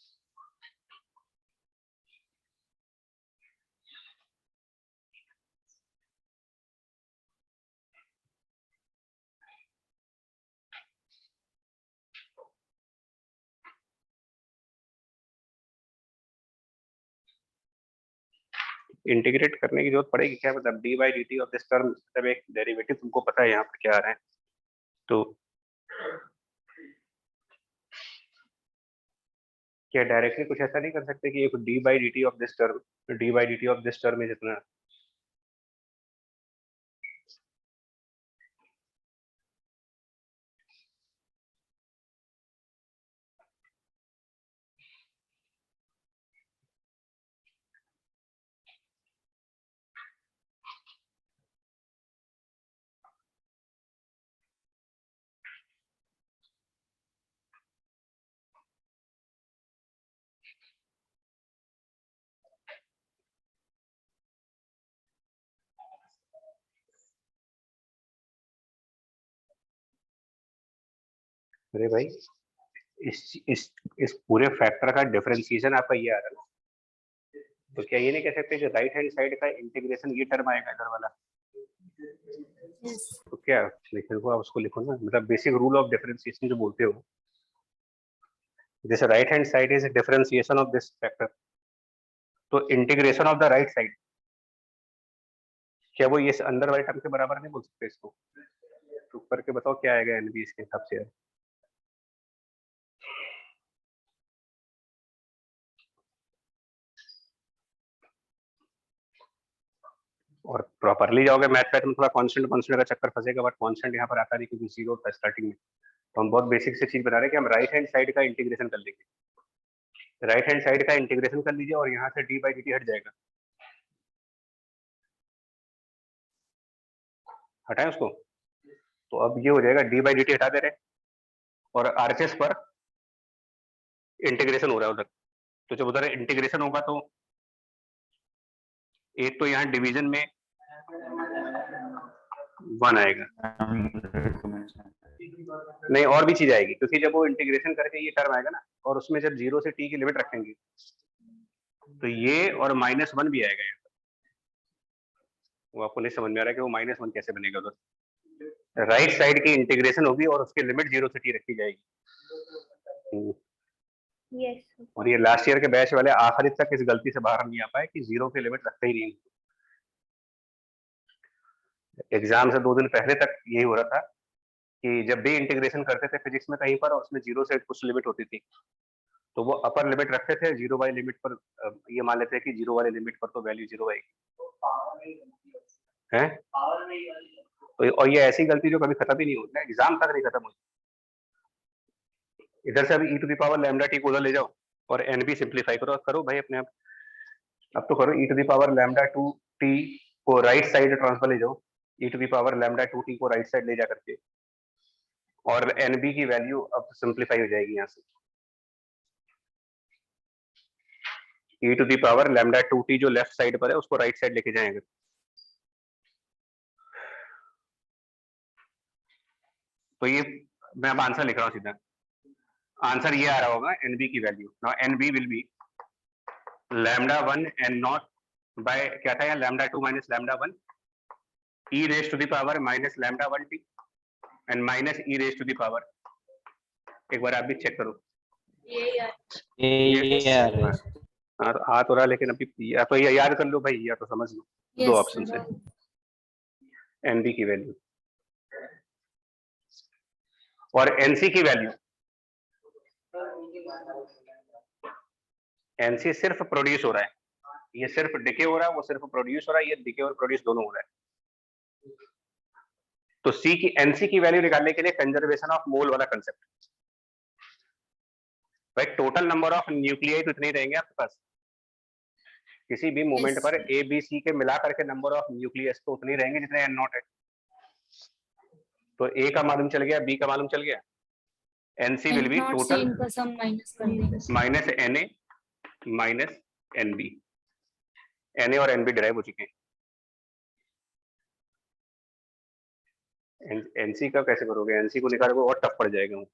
इंटीग्रेट करने की जरूरत पड़ेगी क्या, मतलब D by d T of this term, मतलब एक डेरिवेटिव तुमको पता है यहाँ पर क्या आ रहा है, तो क्या डायरेक्टली कुछ ऐसा नहीं कर सकते कि एक D by d T of this term, D by d T of this term is इतना, अरे भाई इस पूरे फैक्टर का डिफरेंशिएशन आपका ये आ रहा है ना, तो क्या ये नहीं कह सकते कि राइट हैंड साइड का इंटीग्रेशन ये टर्म आएगा इधर वाला? यस तो क्या लिखने को आप उसको लिखो ना, मतलब बेसिक रूल ऑफ डिफरेंशिएशन जो बोलते हो, this right hand side is differentiation of this factor, तो integration of the right side, क्या वो ये अंदर वाले टर्म के बराबर नहीं बोल सकते इसको? तो करके बताओ क्या आएगा एनबी इसके हिसाब से। और प्रॉपरली जाओगे मैथ में थोड़ा कांस्टेंट का चक्कर फंसेगा, बट कांस्टेंट यहाँ पर आता नहीं क्योंकि जीरो था स्टार्टिंग में। तो हम बहुत बेसिक से चीज बता रहे हैं कि हम राइट हैंड साइड का इंटीग्रेशन कर लेंगे। राइट हैंड साइड का इंटीग्रेशन कर लीजिए और यहाँ से डी बाई डी टी हट जाएगा, हटाएं उसको, तो अब ये हो जाएगा डी बाई डी टी हटा दे रहे और आरएचएस पर इंटीग्रेशन हो रहा है उधर। तो जब उधर इंटीग्रेशन होगा तो एक तो यहाँ डिवीजन में 1 आएगा, नहीं और भी चीज आएगी, क्योंकि जब वो इंटीग्रेशन करके ये टर्म आएगा ना, और उसमें जब 0 से t की लिमिट रखेंगे तो ये और -1 भी आएगा यहाँ पर। वो आपको नहीं समझ में आ रहा है कि वो -1 कैसे बनेगा उधर? राइट साइड की इंटीग्रेशन होगी और उसकी लिमिट 0 से t रखी जाएगी। यस और ये लास्ट ईयर के बैच वाले आखिरी तक इस गलती से बाहर नहीं आ पाए कि 0 की लिमिट रखते ही नहीं। एग्जाम से 2 दिन पहले तक यही हो रहा था कि जब भी इंटीग्रेशन करते थे फिजिक्स में कहीं पर और उसमें 0 से कुछ लिमिट होती थी, तो वो अपर लिमिट रखते थे, 0 वाली लिमिट पर ये मान लेते हैं कि 0 वाली लिमिट पर तो वैल्यू 0 आएगी है। तो और ये ऐसी गलती जो कभी खत्म ही नहीं होती है, एग्जाम तक नहीं खत्म होती। इधर से अभी e to the power lambda t को उधर ले जाओ और एनबी सिंप्लीफाई करो भाई अपने आप। अब तो करो e to the power lambda 2 t को राइट साइड ट्रांसफर ले जाओ, e to the power lambda 2 t को राइट साइड ले जा करके, और एनबी की वैल्यू अब सिंप्लीफाई हो जाएगी यहाँ से। e to the power lambda 2 t जो लेफ्ट साइड पर है उसको राइट साइड लेके जाएंगे, तो ये मैं अब आंसर लिख रहा हूँ सीधा। आंसर ये आ रहा होगा एनबी की value. Now NB will be lambda 1 n naught by क्या था यहाँ, lambda 2 minus lambda 1 e raise to the power minus lambda 1 t and minus e raise to the power. एक बार आप भी चेक करो। हाँ तो आ तो रहा, लेकिन अभी या तो ये याद कर लो भाई या तो समझ लो, दो ऑप्शन है एनबी की वैल्यू। और एनसी की वैल्यू, एनसी सिर्फ प्रोड्यूस हो रहा है, ये सिर्फ डिके हो रहा है, वो सिर्फ प्रोड्यूस हो रहा है, ये डिके और प्रोड्यूस दोनों हो रहा है। तो सी की एनसी की वैल्यू निकालने के लिए कंजर्वेशन ऑफ मोल वाला कंसेप्ट, भाई टोटल नंबर ऑफ न्यूक्लियाई तो इतने ही रहेंगे आपके पास, किसी भी मोमेंट पर ए बी सी के मिला करके नंबर ऑफ न्यूक्लियस तो उतने ही रहेंगे जितने एन नॉट है। तो ए का मालूम चल गया, बी का मालूम चल गया, NC will be total minus n A minus n B. N A और एन बी डिराइव हो चुके हैं। एनसी का कैसे करोगे, एनसी को निकालोगे और टफ पड़ जाएगा वो,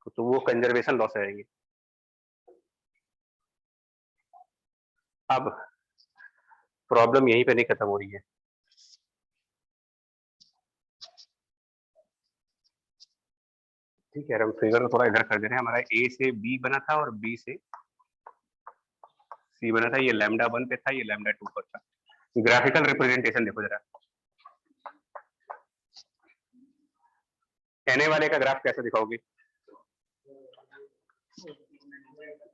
तो वो कंजर्वेशन लॉस आएंगे। अब प्रॉब्लम यहीं पे नहीं खत्म हो रही है, ठीक है। हम फिगर थोड़ा इधर कर दे रहे हैं। हमारा ए से बी बना था और बी से सी बना था, ये लैम्डा 1 पे था, ये लैम्डा 2 पर था। ग्राफिकल रिप्रेजेंटेशन देखो जरा, एनए वाले का ग्राफ कैसे दिखाओगे?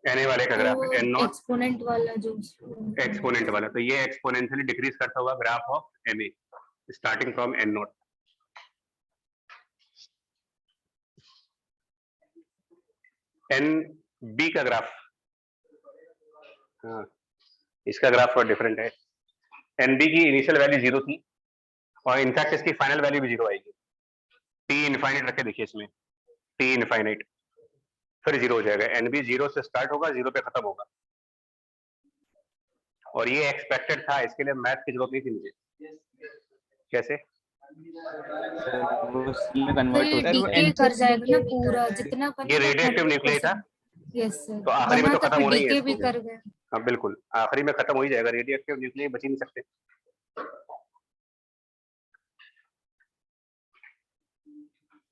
एनए वाले का ग्राफ एन नॉट एक्सपोनेंट वाला, जो एक्सपोनेंट वाला, तो ये एक्सपोनेंशियली डिक्रीज करता हुआ graph of NA starting from n naught. N B का ग्राफ, हाँ इसका ग्राफ थोड़ा डिफरेंट है। एन बी की इनिशियल वैल्यू 0 थी और इनफैक्ट इसकी फाइनल वैल्यू भी 0 आएगी। टी इनफाइनाइट रखे देखिए इसमें, टी इनफाइनाइट फिर 0 हो जाएगा। एन बी 0 से स्टार्ट होगा, 0 पे खत्म होगा, और ये एक्सपेक्टेड था, इसके लिए मैथ की जरूरत नहीं थी मुझे। कैसे कर जाएगा ना पूरा जितना ये रेडिएटिव न्यूक्लियस था, यस सर, तो आखिरी में तो खत्म होना ही है भी कर गए। हाँ बिल्कुल, आखिरी में खत्म हो ही जाएगा, रेडियो एक्टिव न्यूक्लियस बच ही नहीं सकते।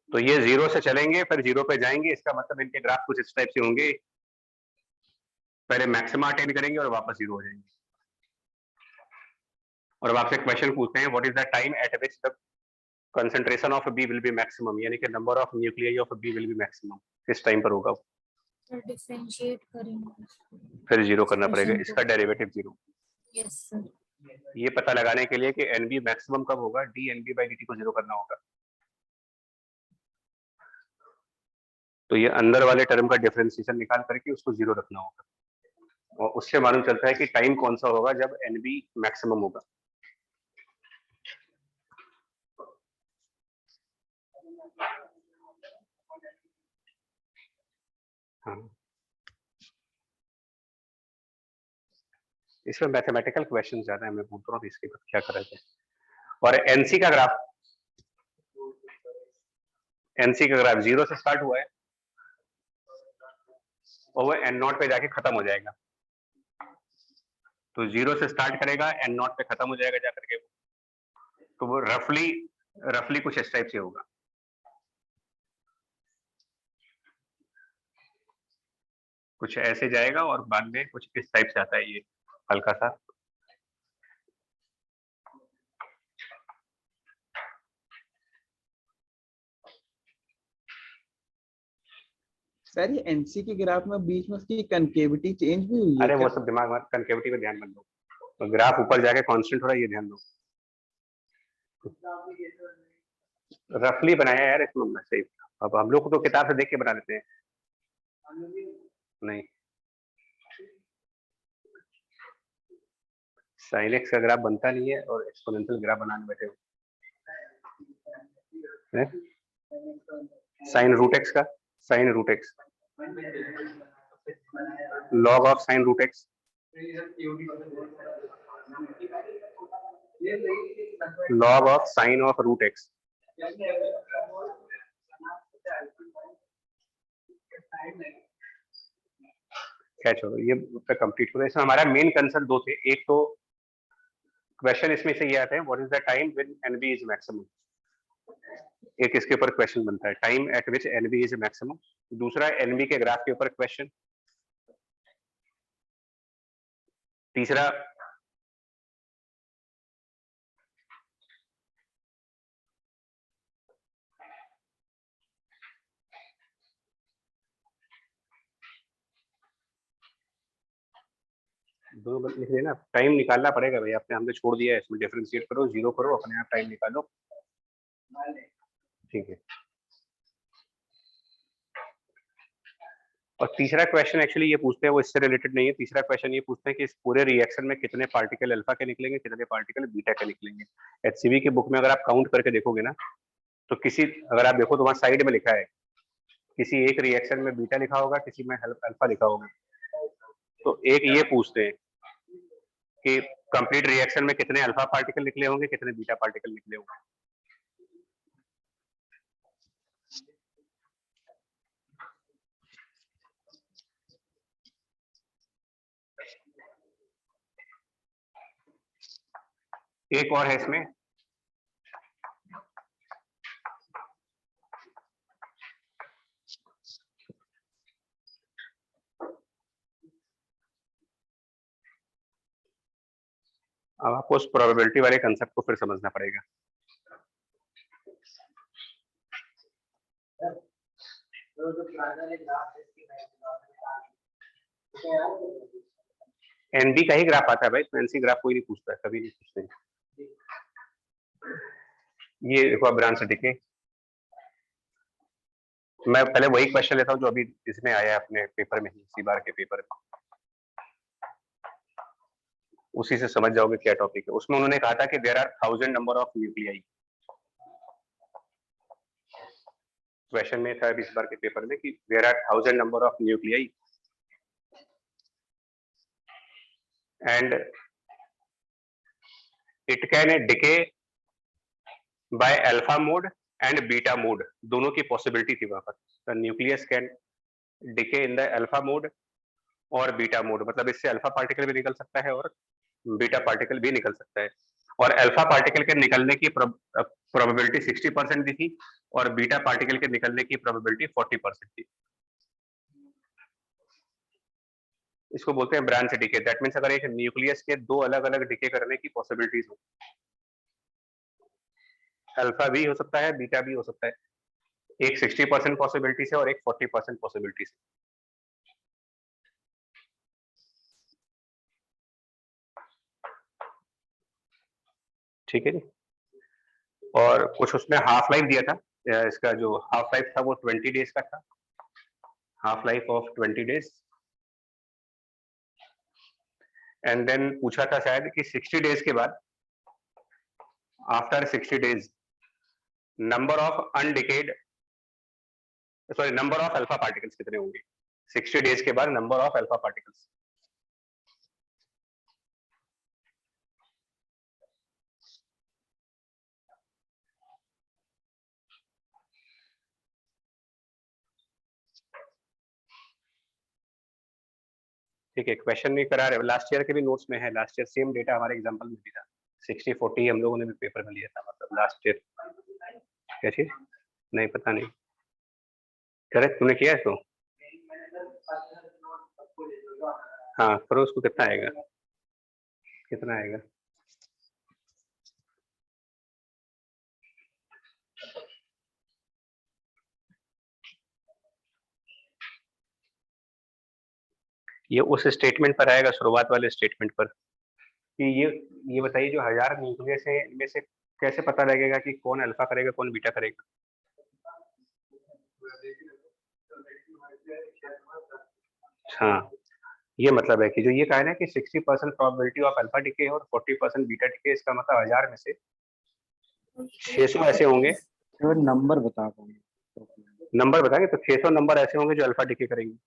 तो ये 0 से चलेंगे फिर 0 पे जाएंगे, इसका मतलब इनके ग्राफ कुछ इस टाइप से होंगे, पहले मैक्सिमा अटेन करेंगे और वापस 0 हो जाएंगे। और अब आपसे क्वेश्चन पूछते हैं, what is the time at which the concentration of B will be maximum, यानी कि number of nuclei of B will be maximum, किस टाइम पर होगा? सर डिफरेंशिएट करेंगे फिर 0 करना पड़ेगा, expression को। इसका डेरिवेटिव 0। Yes sir. ये पता लगाने के लिए कि एनबी मैक्सिमम कब होगा, डी एनबी बाई डी को 0 करना होगा। तो ये अंदर वाले टर्म का डिफरेंशिएशन निकाल करके उसको 0 रखना होगा, और उससे मालूम चलता है कि टाइम कौन सा होगा जब एनबी मैक्सिमम होगा। हाँ, इसमें मैथमेटिकल क्वेश्चन ज्यादा है, मैं बोल रहा हूँ इसके बाद क्या करा जाए। और एनसी का ग्राफ, एनसी का ग्राफ 0 से स्टार्ट हुआ है और वो एन नॉट पे जाके खत्म हो जाएगा। तो 0 से स्टार्ट करेगा, एन नॉट पे खत्म हो जाएगा जाकर के, तो वो रफली कुछ इस टाइप से होगा। कुछ ऐसे जाएगा और बाद में कुछ इस टाइप से आता है, ये हल्का सा। सर ये एनसी के ग्राफ में बीच में उसकी कनकेविटी चेंज भी हुई है अरे क्या? वो सब दिमाग में, कनकेविटी पे ध्यान मत दो, तो ग्राफ ऊपर जाके कांस्टेंट हो रहा है, ये ध्यान दो। रफली बनाया यार इसमें सही। अब हम लोग तो किताब से देख के बना लेते हैं, नहीं साइन एक्स का ग्राफ बनता नहीं है और एक्सपोनेंशियल ग्राफ बनाने बैठे हो। साइन रूट एक्स का, sine root x, log of sine root x, log of sine of root x. क्या छोड़ो, ये कंप्लीट हो गया। इसमें हमारा मेन कंसर्न दो थे, एक तो क्वेश्चन इसमें से ये आता है, what is the time when NB is maximum, एक इसके ऊपर क्वेश्चन बनता है, time at which NB is maximum. दूसरा एनबी के ग्राफ के ऊपर क्वेश्चन। तीसरा दो लिख देना, टाइम निकालना पड़ेगा भाई, आपने हमने छोड़ दिया है, इसमें डिफरेंशिएट करो, 0 करो, अपने आप टाइम निकालो, ठीक है। और तीसरा क्वेश्चन एक्चुअली ये पूछते हैं, वो इससे रिलेटेड नहीं है, तीसरा क्वेश्चन ये पूछते हैं कि इस पूरे रिएक्शन में कितने पार्टिकल अल्फा के निकलेंगे, कितने पार्टिकल बीटा के निकलेंगे। एचसीवी की बुक में अगर आप काउंट करके देखोगे ना, तो किसी, अगर आप देखो तो वहां साइड में लिखा है, किसी एक रिएक्शन में बीटा लिखा होगा, किसी में अल्फा लिखा होगा। तो एक ये पूछते हैं कि कंप्लीट रिएक्शन में कितने अल्फा पार्टिकल निकले होंगे, कितने बीटा पार्टिकल निकले होंगे। एक और है इसमें, अब आपको उस प्रोबेबिलिटी वाले कंसेप्ट को फिर समझना पड़ेगा। एनबी का ही ग्राफ आता है भाई, एनसी ग्राफ कोई नहीं पूछता है, कभी नहीं पूछते। ये देखो ब्रांच डिके, मैं पहले वही क्वेश्चन लेता हूँ जो अभी इसमें आया है अपने पेपर में, इसी बार के पेपर में, उसी से समझ जाओगे क्या टॉपिक है। उसमें उन्होंने कहा था कि there are 1000 number of nuclei. Question में था इस बार के पेपर में कि there are 1000 number of nuclei and it can decay by alpha mode and beta mode, दोनों की पॉसिबिलिटी थी वहां पर। The nucleus can decay in the alpha mode और बीटा मोड, मतलब इससे अल्फा पार्टिकल भी निकल सकता है और बीटा पार्टिकल भी निकल सकता है। और अल्फा पार्टिकल के निकलने की प्रोबेबिलिटी 60% दी थी और बीटा पार्टिकल के निकलने की प्रोबेबिलिटी 40% थी। इसको बोलते हैं ब्रांच डिके। दैट मीन्स अगर एक न्यूक्लियस के दो अलग अलग डिके करने की पॉसिबिलिटीज हो, अल्फा भी हो सकता है, बीटा भी हो सकता है, एक 60% पॉसिबिलिटी से और एक 40% पॉसिबिलिटी से। ठीक है जी। और कुछ उसने हाफ लाइफ दिया था, इसका जो हाफ लाइफ था वो 20 डेज का था, half life of 20 days. And then पूछा था शायद कि 60 डेज के बाद, after 60 days, number of undecayed, sorry, number of alpha particles कितने होंगे 60 डेज के बाद, नंबर ऑफ अल्फा पार्टिकल्स। ठीक है, क्वेश्चन नहीं करा रहे, लास्ट ईयर के भी नोट्स में है, लास्ट ईयर सेम डेटा हमारे एग्जांपल में भी था, 60-40 हम लोगों ने भी पेपर में लिया था, मतलब लास्ट ईयर। क्या चीज? नहीं, पता नहीं, करेक्ट तूने किया इसको? हाँ, करो उसको। कितना आएगा, कितना आएगा? ये उस स्टेटमेंट पर आएगा, शुरुआत वाले स्टेटमेंट पर, कि ये बताइए जो 1000 न्यूक्लियस है इनमें से कैसे पता लगेगा कि कौन अल्फा करेगा कौन बीटा करेगा? हाँ, ये मतलब है कि जो ये कहा है ना कि 60% प्रोबेबिलिटी ऑफ अल्फा डिके है और 40% बीटा डिके, इसका मतलब 1000 में से 600 ऐसे होंगे। नंबर बता पाऊंगा, नंबर बताएंगे तो 600 नंबर ऐसे होंगे जो अल्फा डिके करेंगे।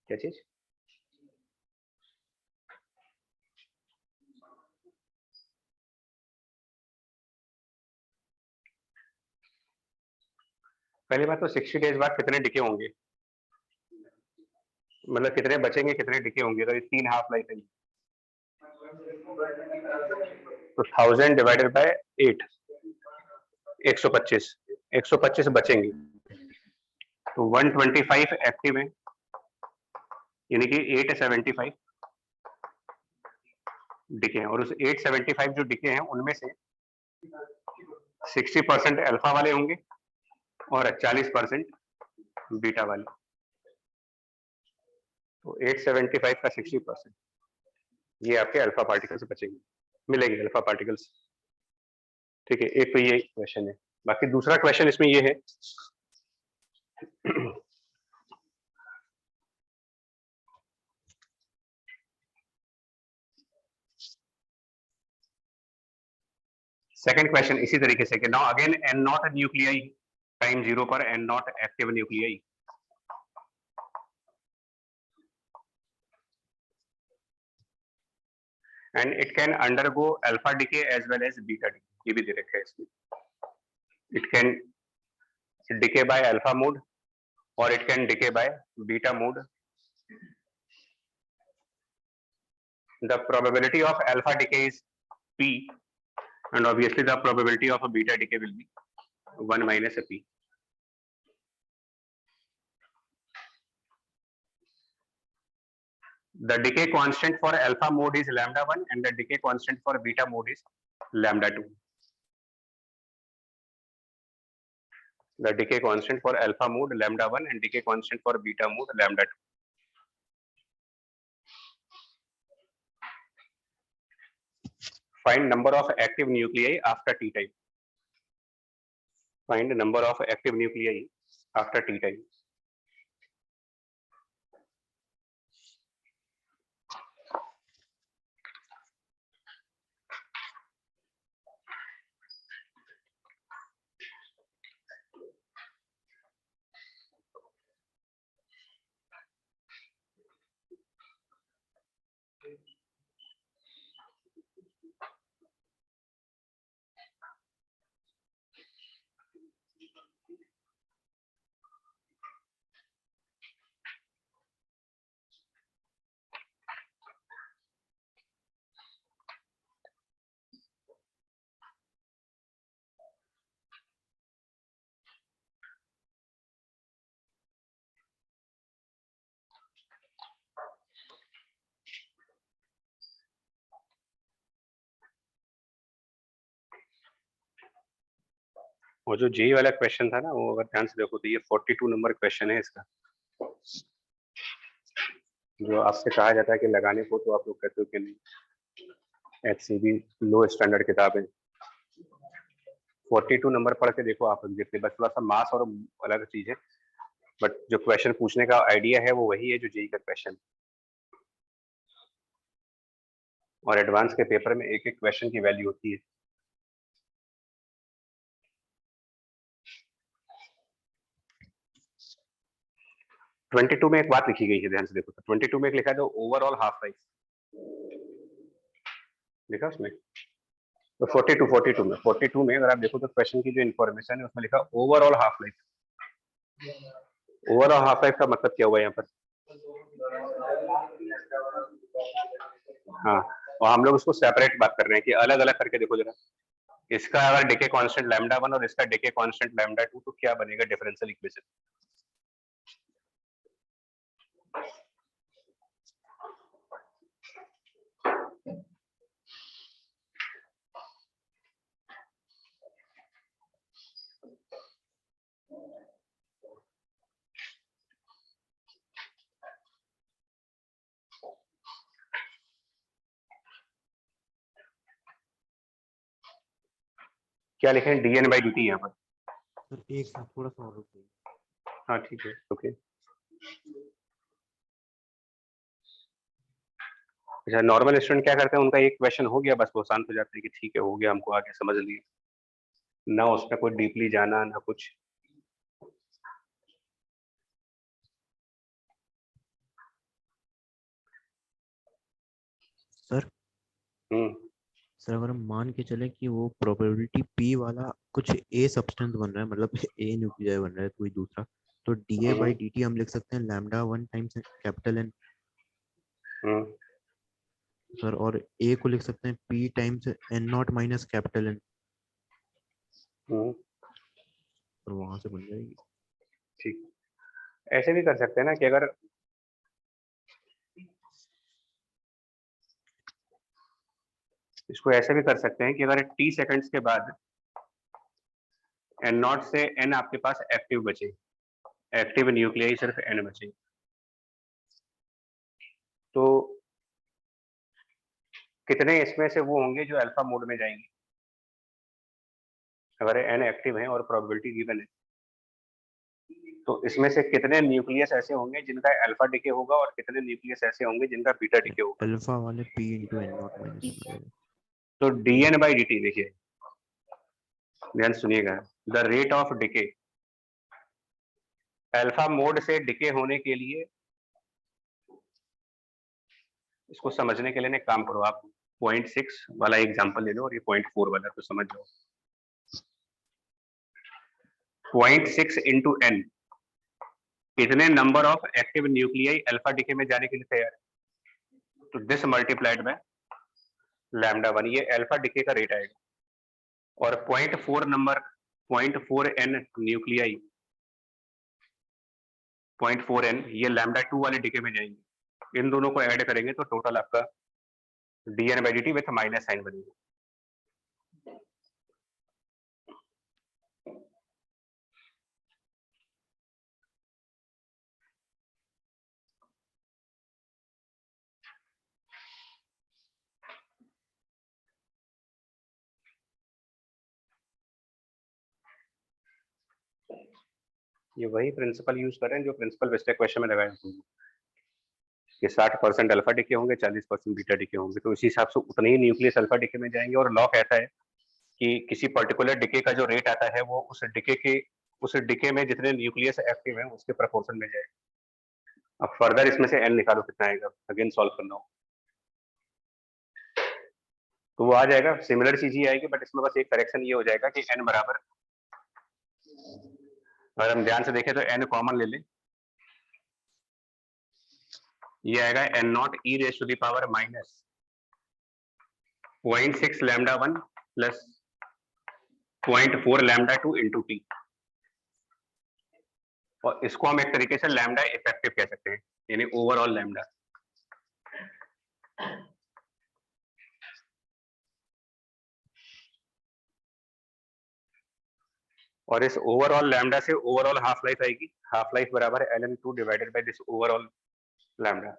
क्या चीज? पहली बात तो 60 डेज बाद कितने डिके होंगे, मतलब कितने बचेंगे, कितने डिके होंगे, अगर ये 3 हाफ लाइफ है तो 1000 डिवाइडेड बाय 8, 125, 125 बचेंगे, तो 125 एक्टिव है, यानी कि 875 डिके हैं, और उस 875 जो डिके हैं उनमें से 60% अल्फा वाले होंगे और 40% बीटा वाले। तो 875 का 60%, ये आपके अल्फा पार्टिकल्स बचेंगे, मिलेंगे अल्फा पार्टिकल्स। ठीक है, एक तो ये क्वेश्चन है। बाकी दूसरा क्वेश्चन इसमें ये है सेकंड क्वेश्चन इसी तरीके से कि now again n naught nuclei time 0 पर N naught active nuclei, and it can undergo alpha decay as well as beta decay, ये भी दे रखा है इसमें। It can decay by alpha mode or it can decay by beta mode. The probability of alpha decay is P, and obviously the probability of a beta decay will be 1 minus a P. The decay constant for alpha mode is lambda 1 and the decay constant for beta mode is lambda 2. The decay constant for alpha mode lambda 1 and decay constant for beta mode lambda 2. Find number of active nuclei after T time. Find number of active nuclei after T time. वो जो JEE वाला question था ना, वो अगर ध्यान से देखो तो ये 42 नंबर क्वेश्चन है इसका, जो आपसे कहा जाता है कि लगाने को, तो आप लोग कहते हो कि नहीं, HCB लो स्टैंडर्ड किताब है। 42 नंबर पढ़ के देखो आप एग्जैक्टली, बस थोड़ा सा मास और अलग चीज है, बट जो क्वेश्चन पूछने का आइडिया है वो वही है जो जेई का क्वेश्चन। और एडवांस के पेपर में एक एक क्वेश्चन की वैल्यू होती है। ट्वेंटी टू में एक बात लिखी गई है, ध्यान से देखो तो 22 में एक लिखा है, ओवरऑल हाफ लाइफ लिखा उसमें। तो 42 में अगर आप देखो तो क्वेश्चन की जो इन्फॉर्मेशन है उसमें लिखा overall half life. Overall half life का मतलब क्या हुआ यहाँ पर? हाँ, और हम लोग उसको सेपरेट बात कर रहे हैं कि अलग अलग करके देखो जरा, इसका अगर डिके कांस्टेंट लैम्डा 1 और इसका डिके कांस्टेंट लैम्डा 2, तो क्या बनेगा डिफरेंशियल इक्वेशन? क्या लिखे हैं? dn by dt यहाँ पर। सर एक साथ थोड़ा सा और रुकिए। हाँ ठीक है, ओके। अच्छा, नॉर्मल स्टूडेंट क्या करते हैं, उनका एक क्वेश्चन हो गया बस वो शांत हो जाते हैं कि ठीक है हो गया, हमको आगे समझ लिए, ना उसमें कोई डीपली जाना ना कुछ। सर सर अगर हम मान के चले कि वो प्रोबेबिलिटी P वाला कुछ A सब्सटेंस बन रहा है, मतलब A न्यूक्लियाई बन रहा है कोई दूसरा, तो dA by dt हम लिख सकते हैं lambda 1 times capital N sir, और A को लिख सकते हैं P times N not minus capital N, और वहां से बन जाएगी। ठीक, ऐसे भी कर सकते हैं ना कि अगर इसको ऐसे भी कर सकते हैं कि अगर t सेकंड्स के बाद n नॉट से n आपके पास एक्टिव बचे, एक्टिव न्यूक्लियाई सिर्फ n बचे, तो कितने इसमें से वो होंगे जो अल्फा मोड में जाएंगे? अगर n एक्टिव है और प्रोबेबिलिटी गिवन है, तो इसमें से कितने न्यूक्लियस ऐसे होंगे जिनका अल्फा डिके होगा और कितने न्यूक्लियस ऐसे होंगे जिनका बीटा डिके होगा? अल्फा वाले P into N not minus. तो dn by dt देखिए, ध्यान सुनिएगा, the rate of decay, alpha mode से डिके होने के लिए, इसको समझने के लिए एक काम करो आप, 0.6 वाला एग्जांपल ले लो और ये 0.4 वाला तो समझ जाओ। 0.6 इंटू n, कितने number of active nuclei alpha decay में जाने के लिए तैयार है? तो दिस मल्टीप्लाइड बाय लैम्डा 1, ये अल्फा डिके का रेट आएगा, और 0.4 नंबर, 0.4 n न्यूक्लियाई, 0.4 n ये लैम्डा 2 वाले डिके में जाएंगे। इन दोनों को ऐड करेंगे तो टोटल आपका dn by dt with minus sign बनेगा। ये वही प्रिंसिपल यूज कर रहे हैं जो प्रिंसिपल पिछले क्वेश्चन में लगाए थे कि 60% अल्फा डिके होंगे, 40% बीटा डिके होंगे, तो इसी हिसाब से उतने ही न्यूक्लियस अल्फा डिके में जाएंगे। और लॉ कहता है कि किसी पर्टिकुलर डिके का जो रेट आता है वो उस डिके में जितने न्यूक्लियस एक्टिव है उसके प्रोपोर्शन में जाएगा। अब फर्दर इसमें से n निकालो कितना आएगा, अगेन सॉल्व करना हो तो वो आ जाएगा, सिमिलर चीज ही आएगी, बट इसमें बस एक करेक्शन ये हो जाएगा कि n बराबर, अगर हम ध्यान से देखें तो n कॉमन ले लें, ये आएगा n naught e raise to the power minus 0.6 lambda 1 plus 0.4 lambda 2 into t, और इसको हम एक तरीके से लैम्डा इफेक्टिव कह सकते हैं, यानी ओवरऑल लैम्डा। और इस ओवरऑल लैम्डा से ओवरऑल हाफ लाइफ आएगी, हाफ लाइफ बराबर है ln2 divided by this overall lambda,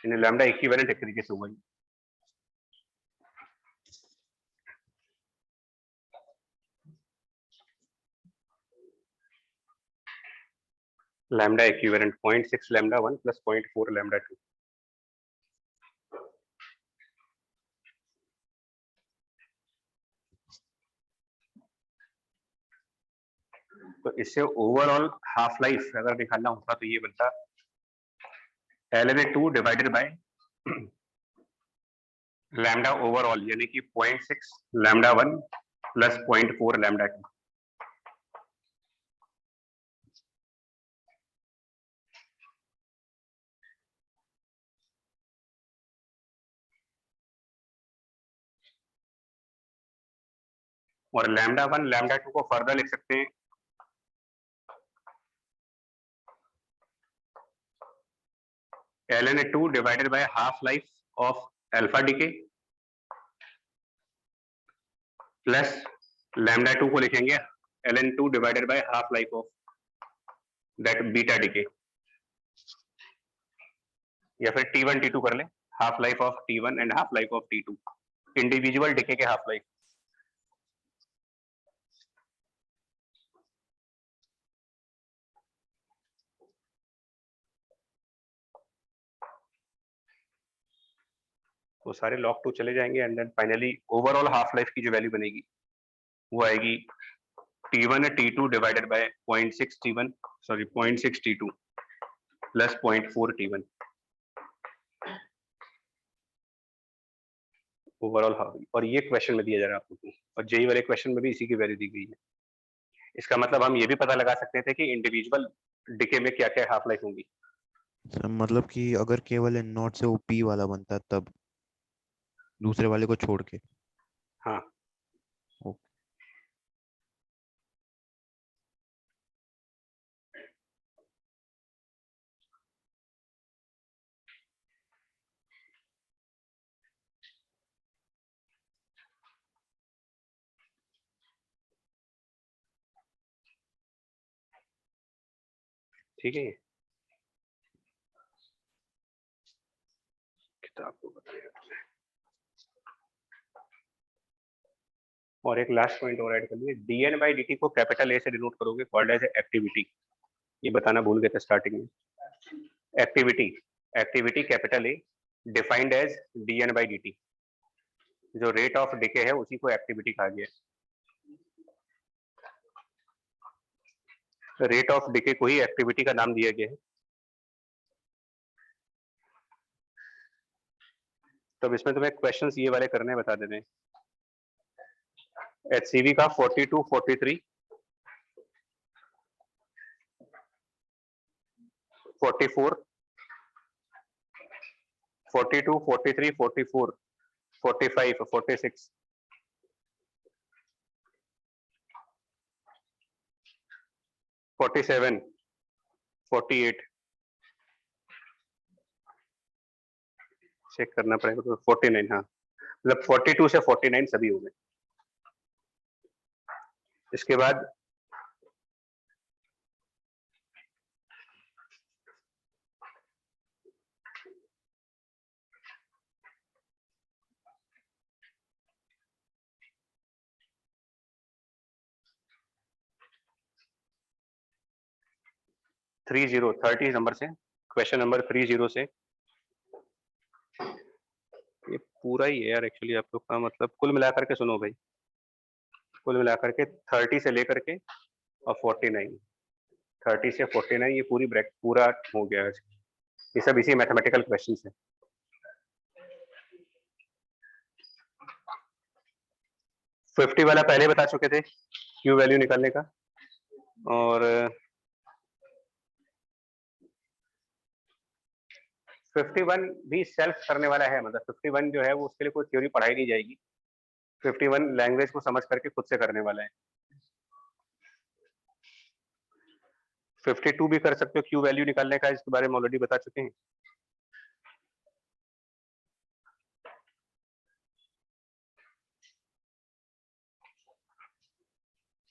यानी लैम्डा इक्विवेलेंट एक तरीके से हुआ ही। Lambda equivalent 0.6 lambda 1 plus 0.4 lambda 2। तो इससे ओवरऑल हाफ लाइफ अगर निकालना होता तो ये बनता ln2 divided by lambda overall, यानी कि 0.6 लैम्डा 1 प्लस 0.4 लैम्डा 2। और लैम्डा 1 लैम्डा 2 को फर्दर लिख सकते हैं ln2 divided by half life of alpha decay plus lambda 2 को लिखेंगे ln2 divided by half life of that beta decay, या फिर T1 T2 कर ले, half life of T1 and half life of T2, individual decay के half life. वो सारे log 2 चले जाएंगे and then finally overall half life की जो वैल्यू बनेगी वो आएगी T1 T2 divided by 0.6 T1 sorry 0.6 T2 plus 0.4 T1 overall half. और ये क्वेश्चन में दिया जा रहा है आपको, और जेई वाले क्वेश्चन में भी इसी की वैल्यू दी गई है। इसका मतलब हम ये भी पता लगा सकते थे कि इंडिविजुअल डिके में क्या क्या हाफ लाइफ होंगी। मतलब कि अगर केवल एन नॉट से वो पी वाला बनता तब, दूसरे वाले को छोड़ के। हाँ ओके। ठीक है, किताब को बताया। और एक लास्ट पॉइंट और ऐड कर लिए, dn बाई dt को कैपिटल ए से डिनोट करोगे, कॉल्ड एज एक्टिविटी। ये बताना भूल गए थे स्टार्टिंग में। Activity, activity capital A defined as dn by dt। जो रेट ऑफ डिके है उसी को एक्टिविटी कहा गया है। रेट ऑफ डिके को ही एक्टिविटी का नाम दिया गया है। तो इसमें तुम्हें क्वेश्चंस ये वाले करने बता देने। HCV का 42, 43, 44, 42, 43, 44, 45, 46, 47, 48, चेक करना पड़ेगा तो 49, हाँ मतलब 42 से 49 सभी हो गए। इसके बाद थ्री जीरो 30 नंबर से, क्वेश्चन नंबर 30 से, ये पूरा ही है यार एक्चुअली आप लोग का, मतलब कुल मिलाकर के सुनो भाई, कुल मिलाकर के 30 से लेकर के और 49, 30 से 49 ये पूरी ब्रैक पूरा हो गया है। ये सब इसी मैथमेटिकल क्वेश्चंस है। फिफ्टी वाला पहले बता चुके थे क्यू वैल्यू निकालने का, और 51 भी सेल्फ करने वाला है, मतलब 51 जो है वो उसके लिए कोई थ्योरी पढ़ाई नहीं जाएगी। 51 लैंग्वेज को समझ करके खुद से करने वाला है। 52 भी कर सकते हो, क्यू वैल्यू निकालने का इसके बारे में ऑलरेडी बता चुके हैं।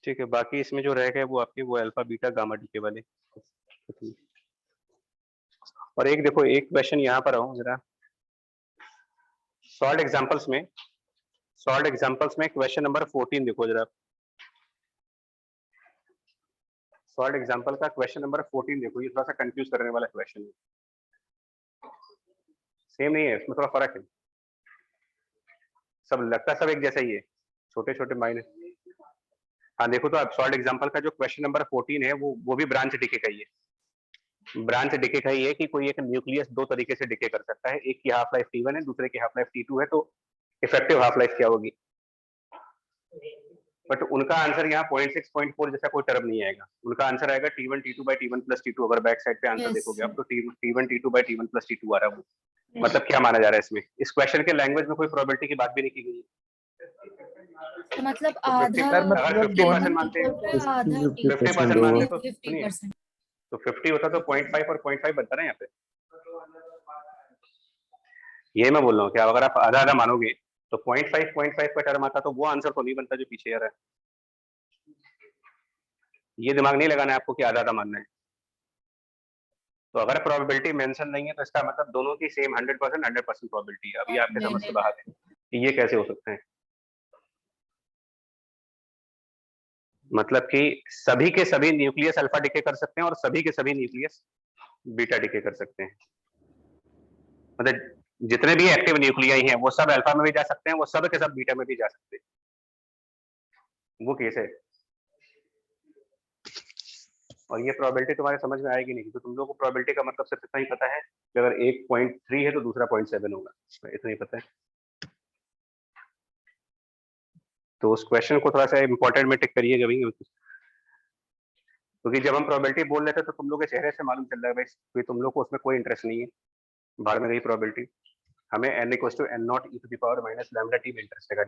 ठीक है, बाकी इसमें जो रह गए वो आपके वो अल्फा बीटा गामा डीके वाले। और एक देखो, एक क्वेश्चन यहाँ पर आओ जरा, सॉल्व एग्जांपल्स में क्वेश्चन नंबर 14 देखो जरा। सॉल्व एग्जांपल का क्वेश्चन नंबर 14 देखो, ये थोड़ा सा कंफ्यूज करने वाला क्वेश्चन है। सेम नहीं है, इसमें थोड़ा फर्क है, सब लगता सब एक जैसा ही है, छोटे छोटे माइनस। हाँ देखो, तो अब सॉल्व एग्जांपल का जो क्वेश्चन नंबर 14 है वो भी ब्रांच डिके का ही है। ब्रांच डिके का ही है कि कोई एक न्यूक्लियस दो तरीके से डिके कर सकता है, एक की हाफ लाइफ T1 है, दूसरे की हाफ लाइफ T2 है, तो इफेक्टिव हाफ लाइफ क्या होगी। बट उनका आंसर यहाँ 0.6 0.4 जैसा कोई टर्म नहीं आएगा, उनका आंसर आएगा T1 T2 by T1 plus T2। अगर बैक साइड पे आंसर Yes, देखोगे आप sir. तो T1 T2 by T1 plus T2 आ रहा है वो। मतलब क्या माना जा रहा है इसमें, इस क्वेश्चन के लैंग्वेज में कोई प्रोबेबिलिटी की बात भी नहीं की गई है। तो मतलब तो 50 आधा सर अगर मतलब 50% मानते हैं, आधा 50% मानते तो 50%. सुनिए, तो 50 होता तो 0.5 और 0.5 बनता ना यहाँ पे। ये मैं बोल रहा हूँ कि अगर आप आधा आधा मानोगे तो 0.5 का टर्म आता तो वो आंसर तो नहीं बनता जो पीछे आ रहा है। ये दिमाग नहीं लगाना है आपको कि आधा आधा मानना है। तो अगर प्रोबेबिलिटी मेंशन नहीं है तो इसका मतलब दोनों की सेम 100% प्रोबेबिलिटी है। अभी आपके समझ से बाहर है कि ये कैसे हो सकता है। मतलब कि सभी के सभी न्यूक्लियस अल्फा डिके कर सकते हैं और सभी के सभी न्यूक्लियस बीटा डिके कर सकते हैं। मतलब जितने भी एक्टिव न्यूक्लियाई हैं वो सब अल्फा में भी जा सकते हैं, वो सब के सब बीटा में भी जा सकते हैं, वो केस है। और ये प्रोबेबिलिटी तुम्हारे समझ में आएगी नहीं, तो तुम लोगों को प्रोबेबिलिटी का मतलब सिर्फ इतना ही पता है कि अगर एक 0.3 है तो दूसरा 0.7 होगा, इतना ही पता है। तो उस क्वेश्चन को थोड़ा सा इंपॉर्टेंट में टिक करिएगा भाई, क्योंकि जब हम प्रोबेबिलिटी बोल रहे थे तो तुम लोग के चेहरे से मालूम चल रहा है भाई तुम लोग को उसमें कोई इंटरेस्ट नहीं है, बाहर में गई प्रोबेबिलिटी। हमें n = n0 e to the power minus lambda t में इंटरेस्ट है।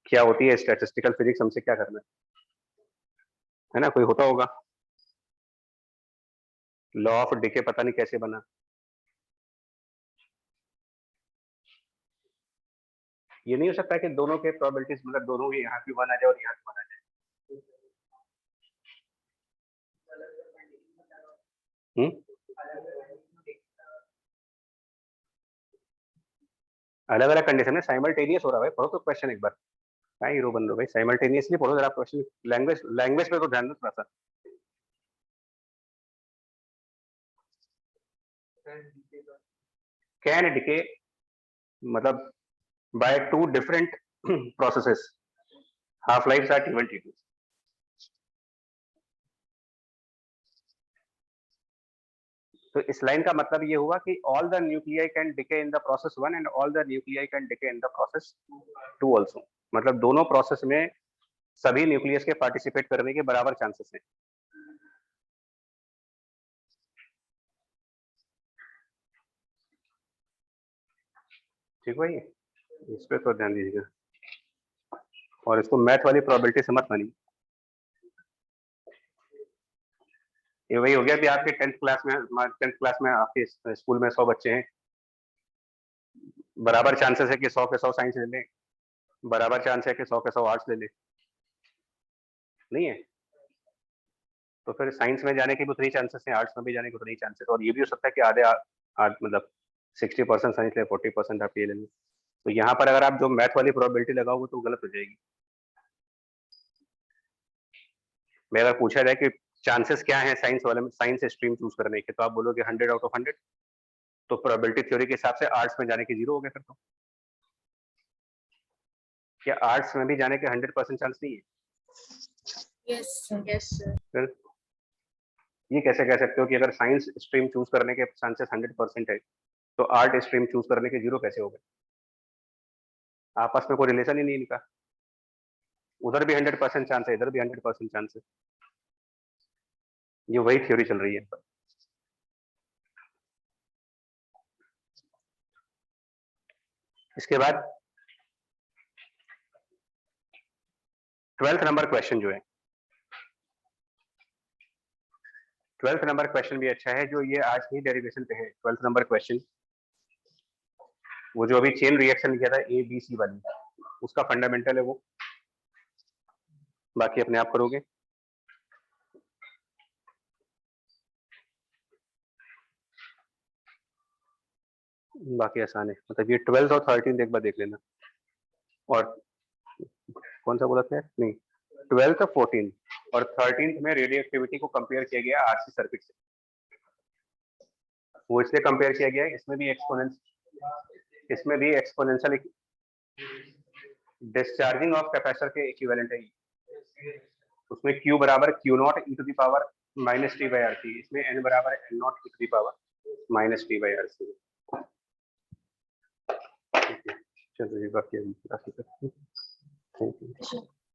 क्या होती है स्टैटिस्टिकल फिजिक्स, हमसे क्या करना है ना, कोई होता होगा। लॉ ऑफ डिके पता नहीं कैसे बना, ये नहीं हो सकता कि दोनों के प्रोबेबिलिटीज मतलब दोनों के यहाँ भी 1 आ जाए और यहाँ भी 1 आ जाए। अलग अलग कंडीशन में साइमल्टेनियस हो रहा है। पढ़ो तो क्वेश्चन एक बार, क्या हीरो बन रहे भाई, साइमल्टेनियसली पढ़ो जरा क्वेश्चन। लैंग्वेज पे तो ध्यान दो थोड़ा सा। कैन डिके मतलब by two different processes, half life are T1 T2। तो इस लाइन का मतलब ये हुआ कि all the nuclei can decay in the process 1 and all the nuclei can decay in the process 2 also. मतलब दोनों प्रोसेस में सभी न्यूक्लियस के पार्टिसिपेट करने के बराबर चांसेस हैं। ठीक भाई, इस पे तो ध्यान दीजिएगा और इसको मैथ वाली प्रोबेबिलिटी से मत मानिए। ये वही हो गया कि आपके 10th क्लास में आपके स्कूल में 100 बच्चे हैं, बराबर चांसेस है कि 100 के 100 साइंस ले लें, बराबर चांस है कि 100 के 100 आर्ट्स ले लें, नहीं है। तो फिर साइंस में जाने के भी उतनी चांसेस हैं, आर्ट्स में भी जाने के उतनी चांसेस, और ये भी हो सकता है कि आधे मतलब 60% साइंस ले, 40% आप ये ले लें। तो यहाँ पर अगर आप जो मैथ वाली प्रोबेबिलिटी लगाओगे तो गलत हो जाएगी। मैं अगर पूछा जाए कि चांसेस क्या है साइंस वाले में, साइंस स्ट्रीम चूज करने के, तो आप बोलोगे 100 आउट ऑफ 100। तो प्रोबेबिलिटी थ्योरी के हिसाब से आर्ट्स में जाने के 0 हो गए फिर तो। क्या आर्ट्स में भी जाने के 100% चांस नहीं है? Yes, sir. फिर ये कैसे कह सकते हो कि अगर साइंस स्ट्रीम चूज करने के चांसेस 100% है तो आर्ट स्ट्रीम चूज करने के 0 कैसे हो गए? आपस में कोई रिलेशन ही नहीं इनका। उधर भी 100% चांस है, इधर भी 100% चांस है। ये वही थ्योरी चल रही है। इसके बाद 12th नंबर क्वेश्चन जो है, 12th नंबर क्वेश्चन भी अच्छा है, जो ये आज ही डेरिवेशन पे है। 12th नंबर क्वेश्चन वो जो अभी चेन रिएक्शन किया था ABC वाली, उसका फंडामेंटल है वो। बाकी अपने आप करोगे। बाकी आसान है, मतलब ये 12th और 13th एक बार देख लेना। और कौन सा बोला था नहीं, 12th और 14th और 13th में रेडियो एक्टिविटी को कंपेयर किया गया आरसी सर्किट से। वो इसलिए कंपेयर किया गया है, इसमें भी एक्सपोनेंशियल डिस्चार्जिंग ऑफ कैपेसिटर के इक्विवेलेंट है। उसमें Q बराबर Q0 e to the power माइनस टी बाई आर सी, इसमें N बराबर N0 e to the power माइनस टी बाई आर सी। चलो ये बाकी थैंक यू।